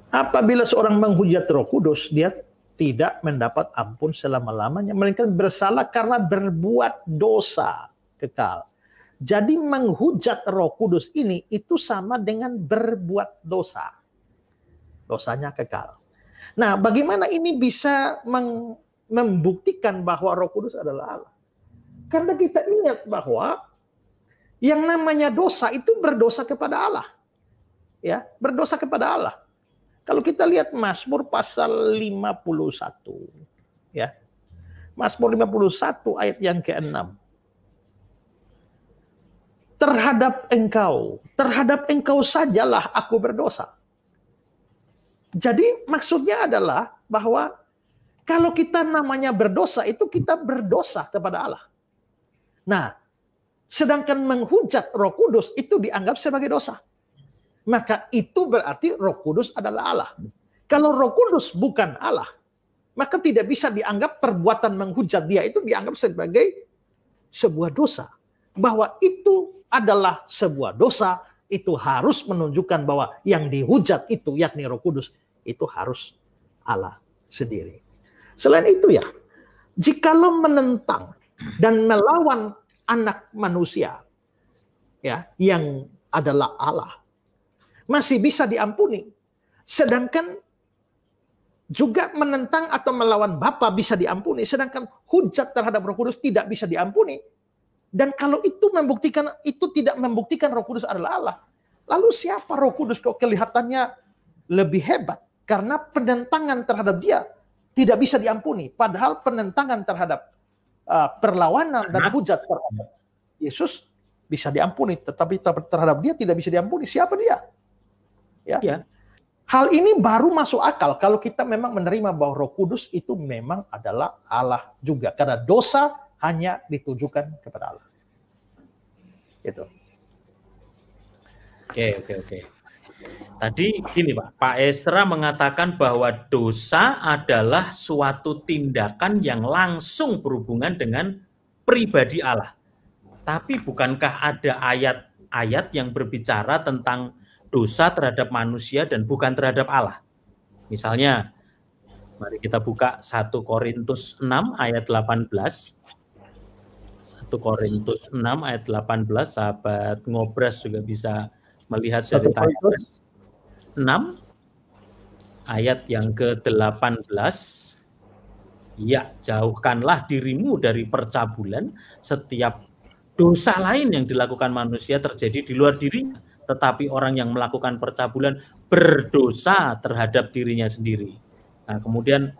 apabila seorang menghujat Roh Kudus, dia tidak mendapat ampun selama-lamanya, melainkan bersalah karena berbuat dosa kekal. Jadi menghujat Roh Kudus ini itu sama dengan berbuat dosa. Dosanya kekal. Nah, bagaimana ini bisa membuktikan bahwa Roh Kudus adalah Allah? Karena kita ingat bahwa yang namanya dosa itu berdosa kepada Allah. Ya, berdosa kepada Allah. Kalau kita lihat Mazmur pasal 51, ya. Mazmur 51 ayat yang ke-6. Terhadap engkau sajalah aku berdosa. Jadi maksudnya adalah bahwa kalau kita namanya berdosa, itu kita berdosa kepada Allah. Nah, sedangkan menghujat Roh Kudus itu dianggap sebagai dosa. maka itu berarti Roh Kudus adalah Allah. Kalau Roh Kudus bukan Allah, maka tidak bisa dianggap perbuatan menghujat dia itu dianggap sebagai sebuah dosa. Bahwa itu adalah sebuah dosa, itu harus menunjukkan bahwa yang dihujat itu, yakni Roh Kudus, itu harus Allah sendiri. Selain itu ya, jikalau menentang dan melawan anak manusia, ya, yang adalah Allah, masih bisa diampuni. Sedangkan juga menentang atau melawan Bapa bisa diampuni, sedangkan hujat terhadap Roh Kudus tidak bisa diampuni. Dan kalau itu membuktikan, itu tidak membuktikan Roh Kudus adalah Allah, lalu siapa Roh Kudus kok kelihatannya lebih hebat? Karena penentangan terhadap dia tidak bisa diampuni, padahal penentangan terhadap perlawanan dan hujat terhadap Yesus bisa diampuni, tetapi terhadap dia tidak bisa diampuni. Siapa dia? Ya. Hal ini baru masuk akal kalau kita memang menerima bahwa Roh Kudus itu memang adalah Allah juga. Karena dosa hanya ditujukan kepada Allah. Gitu. Oke. Tadi gini Pak Ezra mengatakan bahwa dosa adalah suatu tindakan yang langsung berhubungan dengan pribadi Allah. Tapi bukankah ada ayat-ayat yang berbicara tentang dosa terhadap manusia dan bukan terhadap Allah? Misalnya, mari kita buka 1 Korintus 6 ayat 18. 1 Korintus 6 ayat 18, sahabat Ngobras juga bisa melihat dari ayat 6 ayat yang ke-18. Ya, jauhkanlah dirimu dari percabulan, setiap dosa lain yang dilakukan manusia terjadi di luar dirinya, tetapi orang yang melakukan percabulan berdosa terhadap dirinya sendiri. Nah, kemudian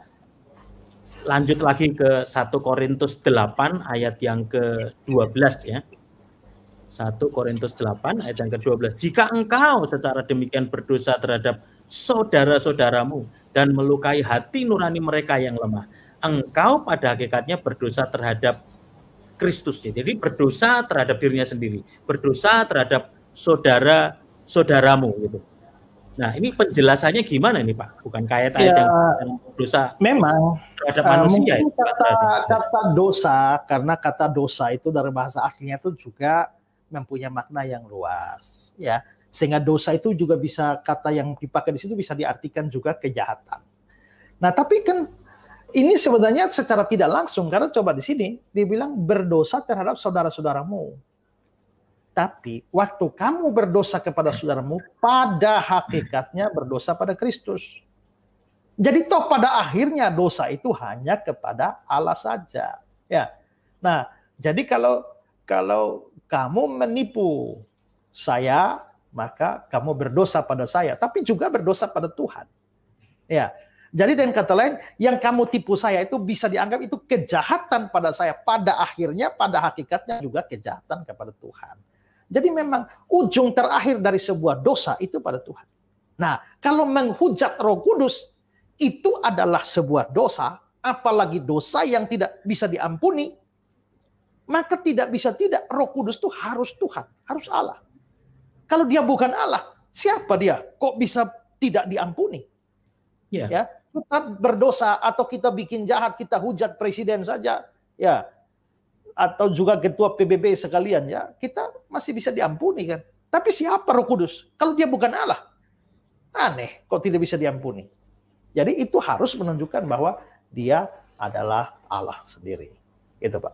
lanjut lagi ke 1 Korintus 8 ayat yang ke-12 ya. 1 Korintus 8 ayat yang ke-12. Jika engkau secara demikian berdosa terhadap saudara-saudaramu dan melukai hati nurani mereka yang lemah, engkau pada hakikatnya berdosa terhadap Kristus. Jadi berdosa terhadap dirinya sendiri, berdosa terhadap saudara-saudaramu gitu. Nah, ini penjelasannya gimana nih Pak? Bukan kayak yang dosa memang terhadap manusia. Kata dosa, karena kata dosa itu dari bahasa aslinya itu juga mempunyai makna yang luas, ya. Sehingga dosa itu juga bisa, kata yang dipakai di situ bisa diartikan juga kejahatan. Nah, tapi kan ini sebenarnya secara tidak langsung, karena coba di sini dibilang berdosa terhadap saudara-saudaramu. Tapi waktu kamu berdosa kepada saudaramu, pada hakikatnya berdosa pada Kristus. Jadi toh pada akhirnya dosa itu hanya kepada Allah saja. Ya. Nah, jadi kalau kamu menipu saya, maka kamu berdosa pada saya, tapi juga berdosa pada Tuhan. Ya. Jadi dengan kata lain, yang kamu tipu saya itu bisa dianggap itu kejahatan pada saya. Pada akhirnya, pada hakikatnya juga kejahatan kepada Tuhan. Jadi memang ujung terakhir dari sebuah dosa itu pada Tuhan. Nah, kalau menghujat Roh Kudus, itu adalah sebuah dosa, apalagi dosa yang tidak bisa diampuni, maka tidak bisa tidak Roh Kudus itu harus Tuhan, harus Allah. Kalau dia bukan Allah, siapa dia? Kok bisa tidak diampuni? Yeah. Ya, kita berdosa atau kita bikin jahat, kita hujat presiden saja, ya, atau juga ketua PBB sekalian, ya, kita masih bisa diampuni kan. Tapi siapa Roh Kudus? Kalau dia bukan Allah, aneh kok tidak bisa diampuni. Jadi itu harus menunjukkan bahwa dia adalah Allah sendiri. Itu Pak.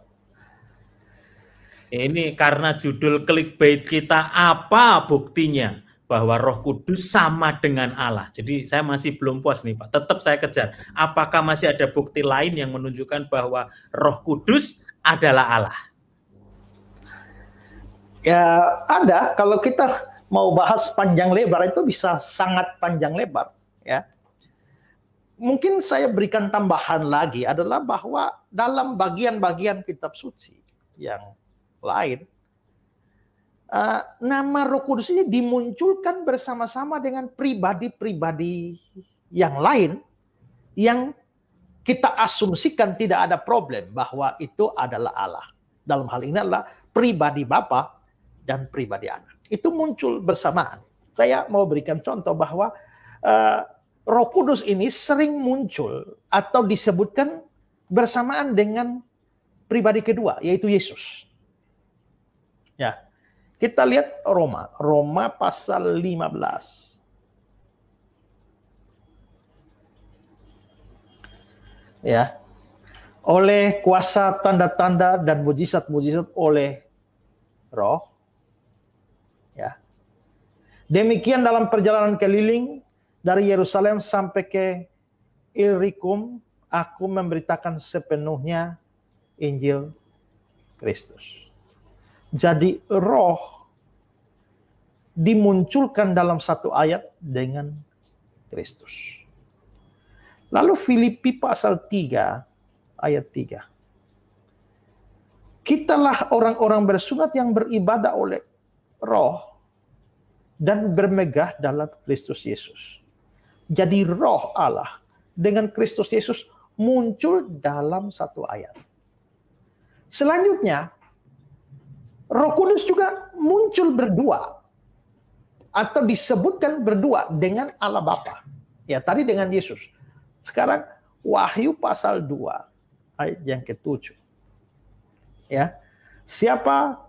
Ini karena judul clickbait kita, apa buktinya bahwa Roh Kudus sama dengan Allah. Jadi saya masih belum puas nih Pak. Tetap saya kejar. Apakah masih ada bukti lain yang menunjukkan bahwa Roh Kudus adalah Allah? Ya ada. Kalau kita mau bahas panjang lebar itu bisa sangat panjang lebar. Ya. Mungkin saya berikan tambahan lagi adalah bahwa dalam bagian-bagian kitab suci yang lain, nama Roh Kudus ini dimunculkan bersama-sama dengan pribadi-pribadi yang lain yang kita asumsikan tidak ada problem bahwa itu adalah Allah. Dalam hal ini adalah pribadi Bapa dan pribadi Anak. Itu muncul bersamaan. Saya mau berikan contoh bahwa Roh Kudus ini sering muncul atau disebutkan bersamaan dengan pribadi kedua, yaitu Yesus. Ya, kita lihat Roma pasal 15. Ya, oleh kuasa tanda-tanda dan mujizat-mujizat oleh Roh. Ya, demikian dalam perjalanan keliling dari Yerusalem sampai ke Illyricum, aku memberitakan sepenuhnya Injil Kristus. Jadi Roh dimunculkan dalam satu ayat dengan Kristus. Lalu Filipi pasal 3 ayat 3. Kitalah orang-orang bersunat yang beribadah oleh Roh dan bermegah dalam Kristus Yesus. Jadi Roh Allah dengan Kristus Yesus muncul dalam satu ayat. Selanjutnya, Roh Kudus juga muncul berdua atau disebutkan berdua dengan Allah Bapa. Ya, tadi dengan Yesus. Sekarang Wahyu pasal 2 ayat yang ke-7. Ya. Siapa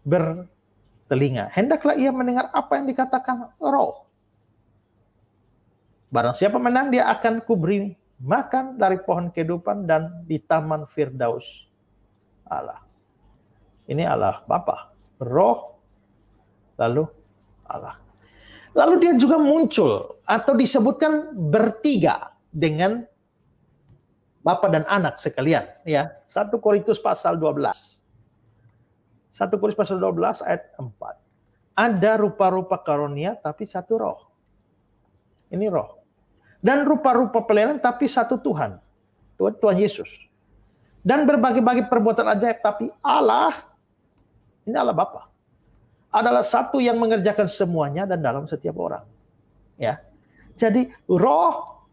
bertelinga, hendaklah ia mendengar apa yang dikatakan Roh. Barang siapa menang, dia akan kuberi makan dari pohon kehidupan dan di taman Firdaus Allah. Ini Allah Bapa, Roh, lalu Allah. Lalu dia juga muncul atau disebutkan bertiga dengan Bapa dan Anak sekalian. Ya, 1 Korintus pasal 12. 1 Korintus pasal 12 ayat 4. Ada rupa-rupa karunia tapi satu Roh. Ini Roh. Dan rupa-rupa pelayanan tapi satu Tuhan. Tuhan Yesus. Dan berbagai-bagai perbuatan ajaib tapi Allah, ini Allah Bapa, adalah satu yang mengerjakan semuanya dan dalam setiap orang. Ya. Jadi Roh,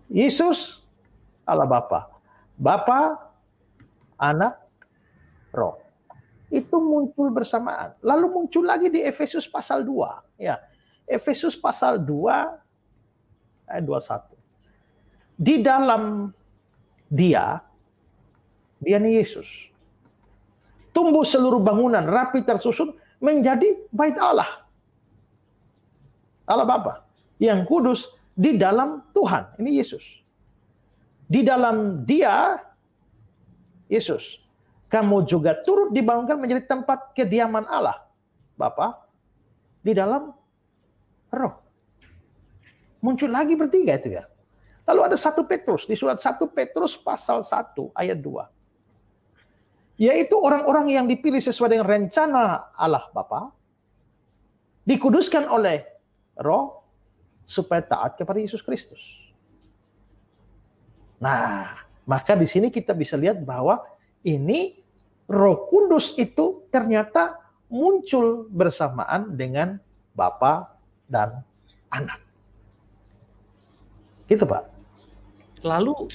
Yesus, Allah Bapa. Bapa, Anak, Roh. Itu muncul bersamaan. Lalu muncul lagi di Efesus pasal 2. Ya. Efesus pasal 2 ayat 21. Di dalam dia nih Yesus, tumbuh seluruh bangunan rapi tersusun menjadi bait Allah. Allah Bapa yang kudus di dalam Tuhan. Ini Yesus. Di dalam dia, Yesus, kamu juga turut dibangunkan menjadi tempat kediaman Allah. Bapa di dalam Roh. Muncul lagi bertiga itu ya. Lalu ada 1 Petrus, di surat 1 Petrus pasal 1 ayat 2. Yaitu orang-orang yang dipilih sesuai dengan rencana Allah Bapa, dikuduskan oleh Roh, supaya taat kepada Yesus Kristus. Nah, maka di sini kita bisa lihat bahwa ini Roh Kudus itu ternyata muncul bersamaan dengan Bapa dan Anak. Gitu Pak. Lalu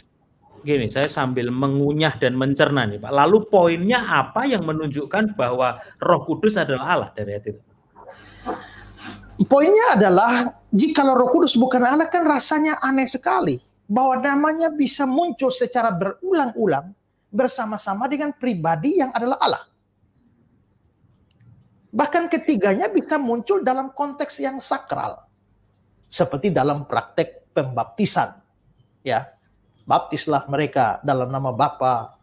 gini, saya sambil mengunyah dan mencerna nih Pak. Lalu poinnya apa yang menunjukkan bahwa Roh Kudus adalah Allah dari ayat itu? Poinnya adalah jika Roh Kudus bukan Allah kan rasanya aneh sekali. Bahwa namanya bisa muncul secara berulang-ulang bersama-sama dengan pribadi yang adalah Allah. Bahkan ketiganya bisa muncul dalam konteks yang sakral. Seperti dalam praktek pembaptisan. Ya, baptislah mereka dalam nama Bapa,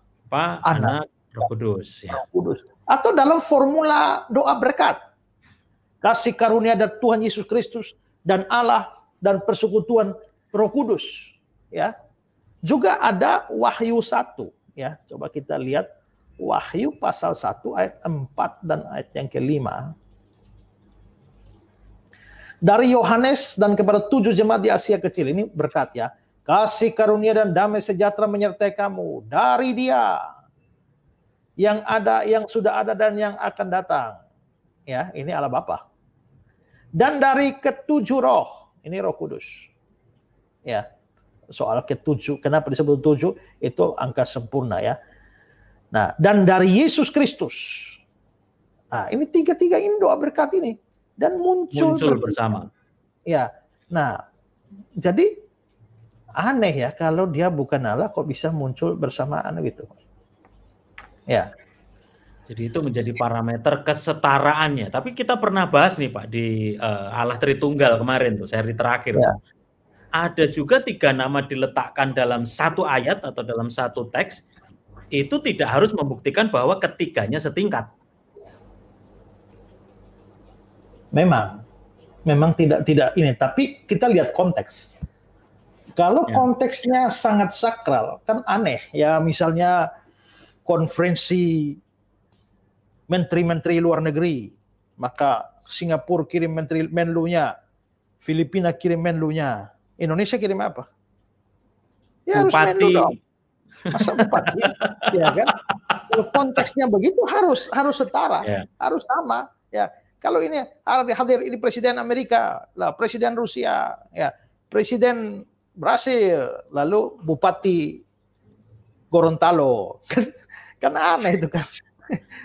Anak, Roh Kudus. Ya. Roh Kudus. Atau dalam formula doa berkat. Kasih karunia dari Tuhan Yesus Kristus dan Allah dan persekutuan Roh Kudus. Ya, juga ada Wahyu 1. Ya, coba kita lihat Wahyu pasal 1 ayat 4 dan ayat yang ke-5. Dari Yohanes dan kepada 7 jemaat di Asia Kecil, ini berkat ya. Kasih karunia dan damai sejahtera menyertai kamu dari Dia yang ada, yang sudah ada dan yang akan datang. Ya, ini Allah Bapa. Dan dari ketujuh roh, ini Roh Kudus. Ya. Soal ke-7, kenapa disebut 7? Itu angka sempurna ya. Nah, dan dari Yesus Kristus. Nah, ini tiga-tiga ini doa berkat ini. dan muncul bersama. Ya, nah, jadi aneh ya kalau dia bukan Allah kok bisa muncul bersamaan gitu. Ya. Jadi itu menjadi parameter kesetaraannya. Tapi kita pernah bahas nih Pak di Allah Tritunggal kemarin tuh, seri terakhir. Ya. Ada juga 3 nama diletakkan dalam satu ayat atau dalam satu teks, itu tidak harus membuktikan bahwa ketiganya setingkat. Memang tidak ini, tapi kita lihat konteks. Kalau konteksnya sangat sakral, kan aneh ya, misalnya konferensi menteri-menteri luar negeri, maka Singapura kirim menteri menlunya, Filipina kirim menlunya, Indonesia kirim apa? Ya harus menlu dong. Masa bupati? Ya kan? Kalau konteksnya begitu harus setara, harus sama. Ya, kalau ini hadir ini presiden Amerika, lah presiden Rusia, ya presiden Brasil, lalu bupati Gorontalo, kan aneh itu kan.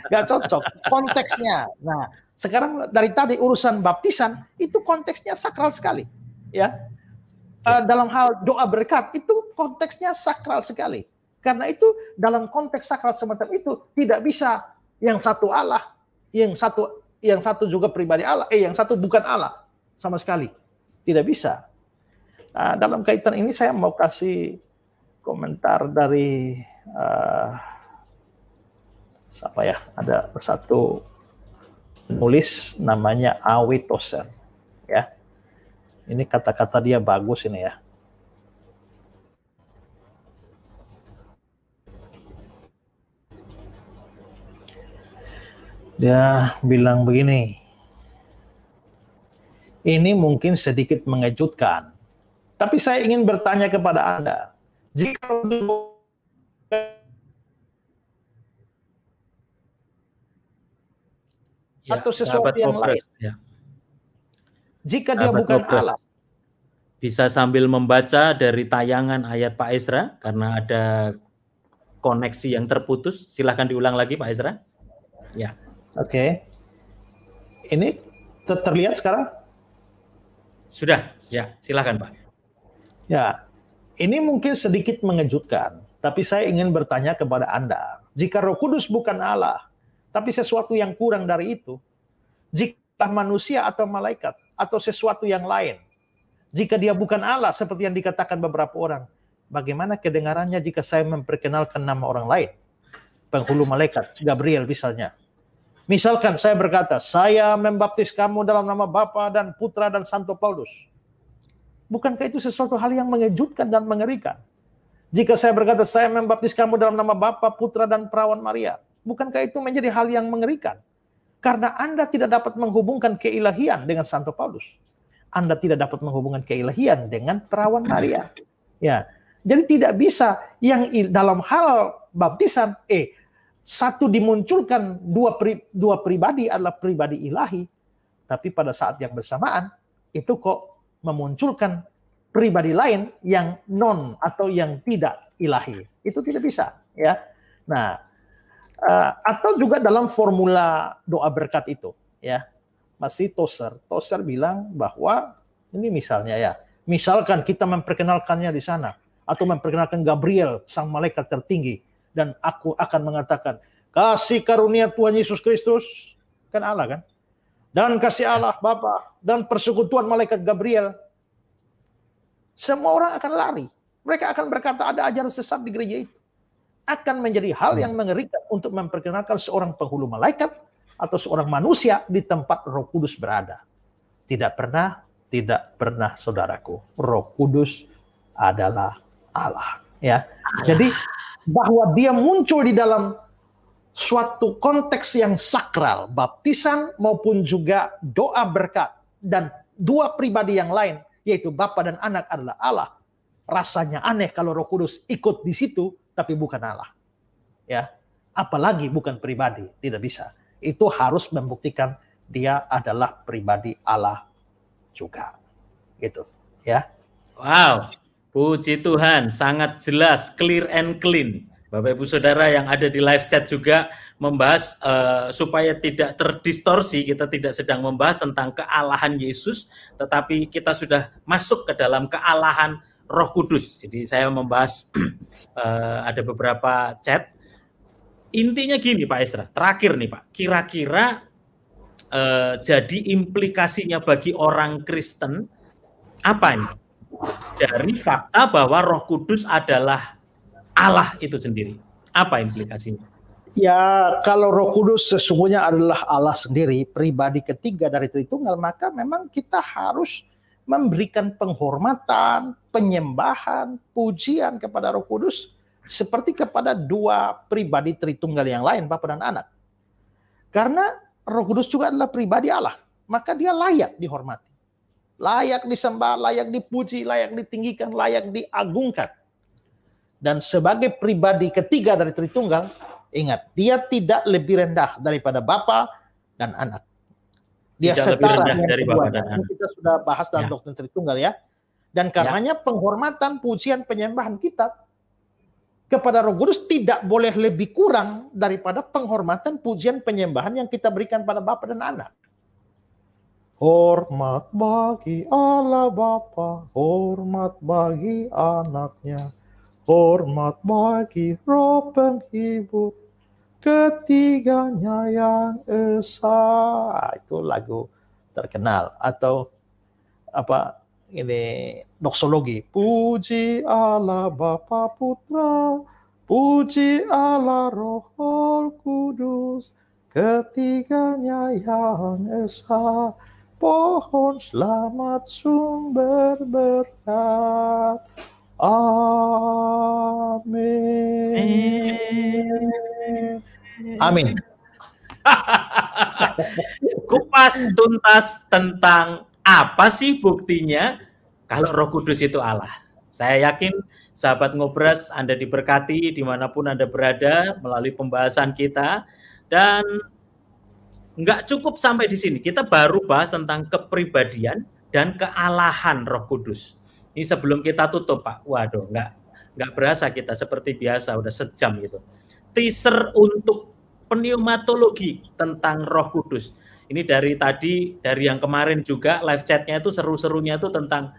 Gak cocok konteksnya. Nah, sekarang dari tadi urusan baptisan itu konteksnya sakral sekali, ya. Dalam hal doa berkat itu konteksnya sakral sekali. Karena itu dalam konteks sakral semacam itu tidak bisa yang satu Allah, yang satu juga pribadi Allah, yang satu bukan Allah sama sekali. Tidak bisa. Dalam kaitan ini saya mau kasih komentar dari siapa ya, ada satu penulis namanya A.W. Tozer, ya. Ini kata-kata dia bagus ini ya. Dia bilang begini, ini mungkin sedikit mengejutkan, tapi saya ingin bertanya kepada Anda, jika atau sesuatu yang lain, jika dia bukan Allah. Bisa sambil membaca dari tayangan ayat Pak Ezra, karena ada koneksi yang terputus. Silahkan diulang lagi Pak Ezra. Ya. Oke. Ini terlihat sekarang? Sudah, ya silahkan Pak. Ya, ini mungkin sedikit mengejutkan, tapi saya ingin bertanya kepada Anda, jika Roh Kudus bukan Allah, tapi sesuatu yang kurang dari itu, jika manusia atau malaikat atau sesuatu yang lain, jika dia bukan Allah seperti yang dikatakan beberapa orang, bagaimana kedengarannya jika saya memperkenalkan nama orang lain? Penghulu malaikat, Gabriel misalnya. Misalkan saya berkata, saya membaptis kamu dalam nama Bapa dan Putra dan Santo Paulus. Bukankah itu sesuatu hal yang mengejutkan dan mengerikan? Jika saya berkata, saya membaptis kamu dalam nama Bapa, Putra dan Perawan Maria. Bukankah itu menjadi hal yang mengerikan? Karena Anda tidak dapat menghubungkan keilahian dengan Santo Paulus. Anda tidak dapat menghubungkan keilahian dengan Perawan Maria. Ya, jadi tidak bisa yang dalam hal baptisan, satu dimunculkan dua pribadi adalah pribadi ilahi, tapi pada saat yang bersamaan itu kok memunculkan pribadi lain yang non atau yang tidak ilahi. Itu tidak bisa, ya. Nah, atau juga dalam formula doa berkat itu, ya. Masih Tozer bilang bahwa ini misalnya ya, misalkan kita memperkenalkannya di sana atau memperkenalkan Gabriel sang malaikat tertinggi, dan aku akan mengatakan, kasih karunia Tuhan Yesus Kristus, kan Allah kan, dan kasih Allah Bapa dan persekutuan malaikat Gabriel, semua orang akan lari. Mereka akan berkata ada ajaran sesat di gereja itu. Akan menjadi hal yang mengerikan untuk memperkenalkan seorang penghulu malaikat atau seorang manusia di tempat Roh Kudus berada. Tidak pernah saudaraku, Roh Kudus adalah Allah, ya. Jadi bahwa dia muncul di dalam suatu konteks yang sakral, baptisan maupun juga doa berkat, dan dua pribadi yang lain, yaitu Bapa dan Anak adalah Allah. Rasanya aneh kalau Roh Kudus ikut di situ, tapi bukan Allah. Ya, apalagi bukan pribadi, tidak bisa. Itu harus membuktikan dia adalah pribadi Allah juga. Gitu, ya. Wow. Puji Tuhan, sangat jelas, clear and clean. Bapak Ibu Saudara yang ada di live chat juga membahas supaya tidak terdistorsi, kita tidak sedang membahas tentang kealahan Yesus, tetapi kita sudah masuk ke dalam kealahan Roh Kudus. Jadi saya membahas ada beberapa chat. Intinya gini Pak Esra, terakhir nih Pak, kira-kira jadi implikasinya bagi orang Kristen apa nih? Dari fakta bahwa Roh Kudus adalah Allah itu sendiri. Apa implikasinya? Ya, kalau Roh Kudus sesungguhnya adalah Allah sendiri, pribadi ketiga dari Tritunggal, maka memang kita harus memberikan penghormatan, penyembahan, pujian kepada Roh Kudus seperti kepada dua pribadi Tritunggal yang lain, Bapa dan Anak. Karena Roh Kudus juga adalah pribadi Allah, maka dia layak dihormati, layak disembah, layak dipuji, layak ditinggikan, layak diagungkan. Dan sebagai pribadi ketiga dari Tritunggal, ingat, dia tidak lebih rendah daripada Bapa dan Anak. Dia tidak setara dengan dari Bapa dan Anak. Kita sudah bahas dalam doktrin Tritunggal ya. Dan karenanya penghormatan, pujian, penyembahan kita kepada Roh Kudus tidak boleh lebih kurang daripada penghormatan, pujian, penyembahan yang kita berikan pada Bapa dan Anak. Hormat bagi Allah Bapa, hormat bagi Anaknya, hormat bagi Roh Penghibur, ketiganya yang esa. Itu lagu terkenal. Atau apa ini, doksologi. Puji Allah Bapa Putra, puji Allah Roh Kudus, ketiganya yang esa. Pohon selamat sumber berkat. Amin. Amin. Kupas tuntas tentang apa sih buktinya kalau Roh Kudus itu Allah. Saya yakin sahabat Ngobras Anda diberkati dimanapun Anda berada melalui pembahasan kita. Dan nggak cukup sampai di sini. Kita baru bahas tentang kepribadian dan kealahan Roh Kudus. Ini sebelum kita tutup Pak, waduh nggak berasa kita seperti biasa udah sejam gitu. Teaser untuk pneumatologi tentang Roh Kudus. Ini dari tadi, dari yang kemarin juga live chatnya itu seru-serunya itu tentang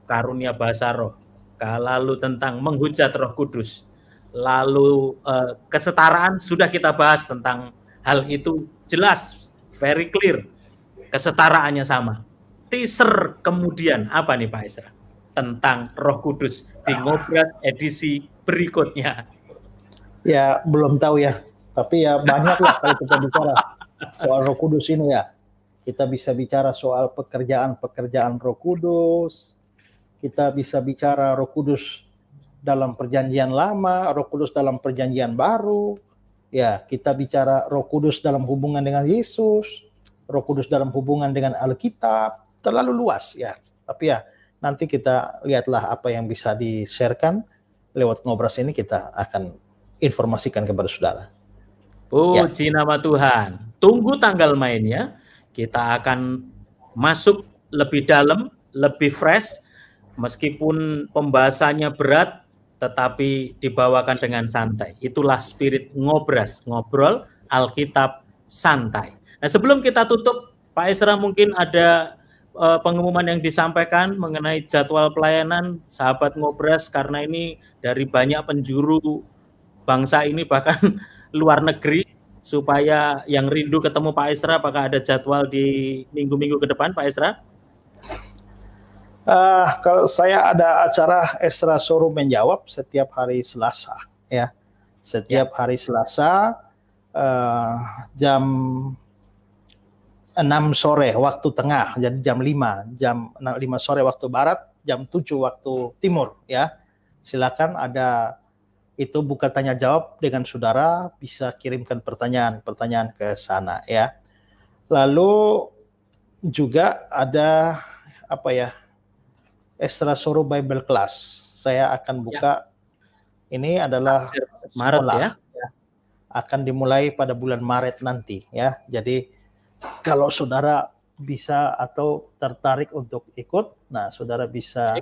karunia bahasa roh, lalu tentang menghujat Roh Kudus, lalu kesetaraan sudah kita bahas tentang hal itu jelas, very clear, kesetaraannya sama. Teaser kemudian apa nih Pak Esra? Tentang Roh Kudus di Ngobras edisi berikutnya. Ya belum tahu ya, tapi ya banyak lah kalau kita bicara soal Roh Kudus ini ya. Kita bisa bicara soal pekerjaan Roh Kudus, kita bisa bicara Roh Kudus dalam perjanjian lama, Roh Kudus dalam perjanjian baru, ya kita bicara Roh Kudus dalam hubungan dengan Yesus, Roh Kudus dalam hubungan dengan Alkitab, terlalu luas ya. Tapi ya nanti kita lihatlah apa yang bisa di-sharekan lewat Ngobras ini, kita akan informasikan kepada saudara. Puji nama Tuhan. Tunggu tanggal mainnya. Kita akan masuk lebih dalam, lebih fresh. Meskipun pembahasannya berat, tetapi dibawakan dengan santai. Itulah spirit Ngobras. Ngobrol Alkitab santai. Nah, sebelum kita tutup, Pak Esra mungkin ada pengumuman yang disampaikan mengenai jadwal pelayanan sahabat Ngobras, karena ini dari banyak penjuru bangsa ini bahkan luar negeri, supaya yang rindu ketemu Pak Esra, apakah ada jadwal di minggu-minggu ke depan Pak Esra? Kalau saya ada acara Esra Showroom menjawab setiap hari Selasa ya. Setiap hari Selasa jam 6 sore waktu tengah, jadi jam 5 sore waktu barat, jam 7 waktu timur ya. Silakan, ada itu buka tanya jawab dengan saudara, bisa kirimkan pertanyaan ke sana ya. Lalu juga ada apa ya, Esra Showroom Bible Class. Saya akan buka ini adalah Maret sekolah, ya. Akan dimulai pada bulan Maret nanti ya. Jadi kalau saudara bisa atau tertarik untuk ikut, nah saudara bisa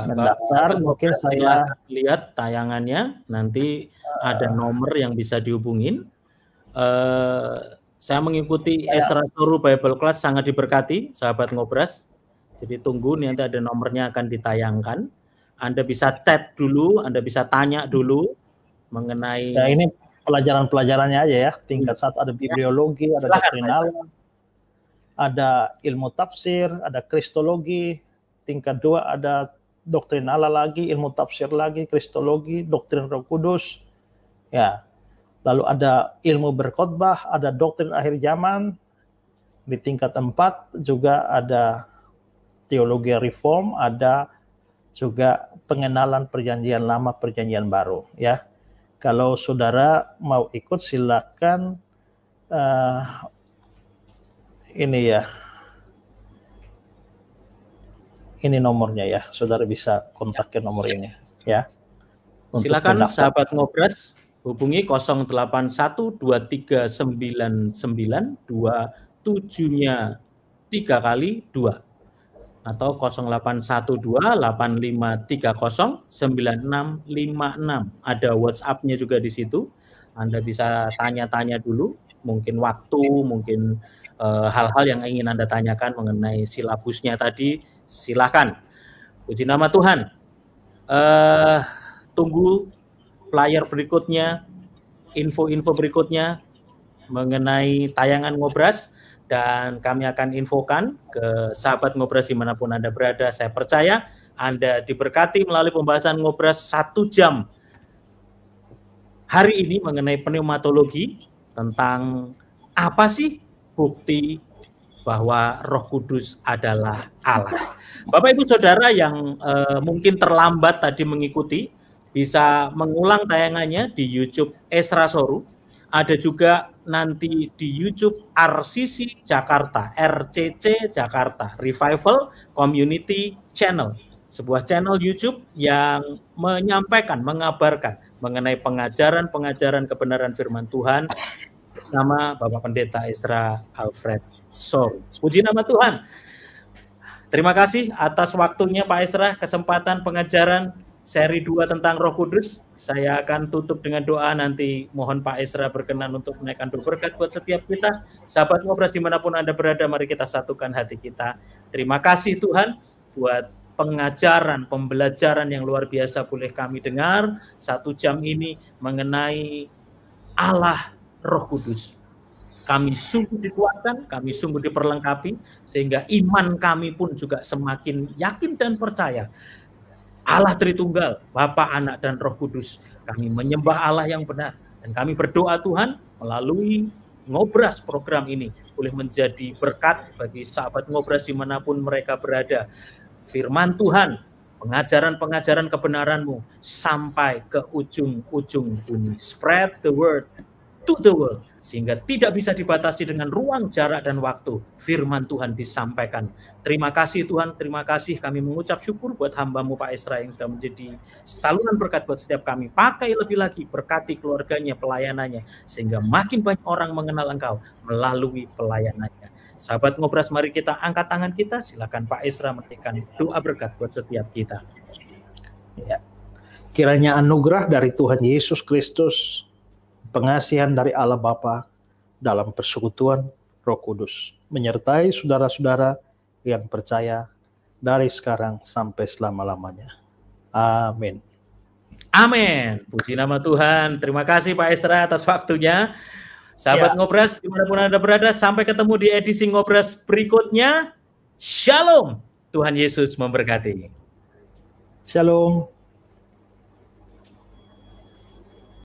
mendaftar. Mungkin saya lihat tayangannya, nanti ada nomor yang bisa dihubungin. Saya mengikuti Esra Soru Bible Class, sangat diberkati, sahabat Ngobras. Jadi tunggu, nanti ada nomornya akan ditayangkan. Anda bisa chat dulu, Anda bisa tanya dulu mengenai. Ya, ini pelajaran-pelajarannya aja ya. Tingkat 1 ada bibliologi, ada doktrinal, ada ilmu tafsir, ada kristologi. Tingkat 2 ada doktrinal lagi, ilmu tafsir lagi, kristologi, doktrin Roh Kudus. Ya. Lalu ada ilmu berkhotbah, ada doktrin akhir zaman. Di tingkat 4 juga ada teologi reform, ada juga pengenalan perjanjian lama, perjanjian baru. Ya, kalau saudara mau ikut silakan. Ini ya, ini nomornya ya. Saudara bisa kontak ke nomor ini. Ya. Silakan sahabat Ngobras hubungi 08121399277-nya 3 kali 2. Atau 0812-8530-9656. Ada WhatsApp-nya juga di situ. Anda bisa tanya-tanya dulu, mungkin waktu, mungkin hal-hal yang ingin Anda tanyakan mengenai silabusnya tadi, silakan. Puji nama Tuhan. Tunggu flyer berikutnya, info-info berikutnya mengenai tayangan Ngobras. Dan kami akan infokan ke sahabat Ngobras dimanapun Anda berada. Saya percaya Anda diberkati melalui pembahasan Ngobras 1 jam hari ini mengenai pneumatologi, tentang apa sih bukti bahwa Roh Kudus adalah Allah. Bapak Ibu Saudara yang mungkin terlambat tadi mengikuti, bisa mengulang tayangannya di YouTube Esra Soru. Ada juga nanti di YouTube RCC Jakarta, RCC Jakarta, Revival Community Channel. Sebuah channel YouTube yang menyampaikan, mengabarkan mengenai pengajaran-pengajaran kebenaran firman Tuhan bersama Bapak Pendeta Esra Alfred Soru. Puji nama Tuhan. Terima kasih atas waktunya Pak Esra, kesempatan pengajaran seri 2 tentang Roh Kudus. Saya akan tutup dengan doa, nanti mohon Pak Esra berkenan untuk menaikkan doa berkat buat setiap kita. Sahabat Ngobras dimanapun Anda berada, mari kita satukan hati kita. Terima kasih Tuhan buat pengajaran, pembelajaran yang luar biasa boleh kami dengar 1 jam ini mengenai Allah Roh Kudus. Kami sungguh dikuatkan, kami sungguh diperlengkapi, sehingga iman kami pun juga semakin yakin dan percaya. Allah Tritunggal, Bapa, Anak, dan Roh Kudus. Kami menyembah Allah yang benar. Dan kami berdoa Tuhan melalui Ngobras program ini boleh menjadi berkat bagi sahabat Ngobras dimanapun mereka berada. Firman Tuhan, pengajaran-pengajaran kebenaran-Mu sampai ke ujung-ujung bumi. Spread the word to the world. Sehingga tidak bisa dibatasi dengan ruang, jarak, dan waktu. Firman Tuhan disampaikan. Terima kasih Tuhan, terima kasih. Kami mengucap syukur buat hamba-Mu Pak Esra yang sudah menjadi saluran berkat buat setiap kami. Pakai lebih lagi, berkati keluarganya, pelayanannya. Sehingga makin banyak orang mengenal Engkau melalui pelayanannya. Sahabat Ngobras, mari kita angkat tangan kita. Silakan Pak Esra memberikan doa berkat buat setiap kita. Ya. Kiranya anugerah dari Tuhan Yesus Kristus, pengasihan dari Allah Bapa dalam persekutuan Roh Kudus menyertai saudara-saudara yang percaya dari sekarang sampai selama-lamanya. Amin. Amin. Puji nama Tuhan. Terima kasih Pak Esra atas waktunya. Sahabat Ngobras, dimanapun Anda berada, sampai ketemu di edisi Ngobras berikutnya. Shalom. Tuhan Yesus memberkati. Shalom.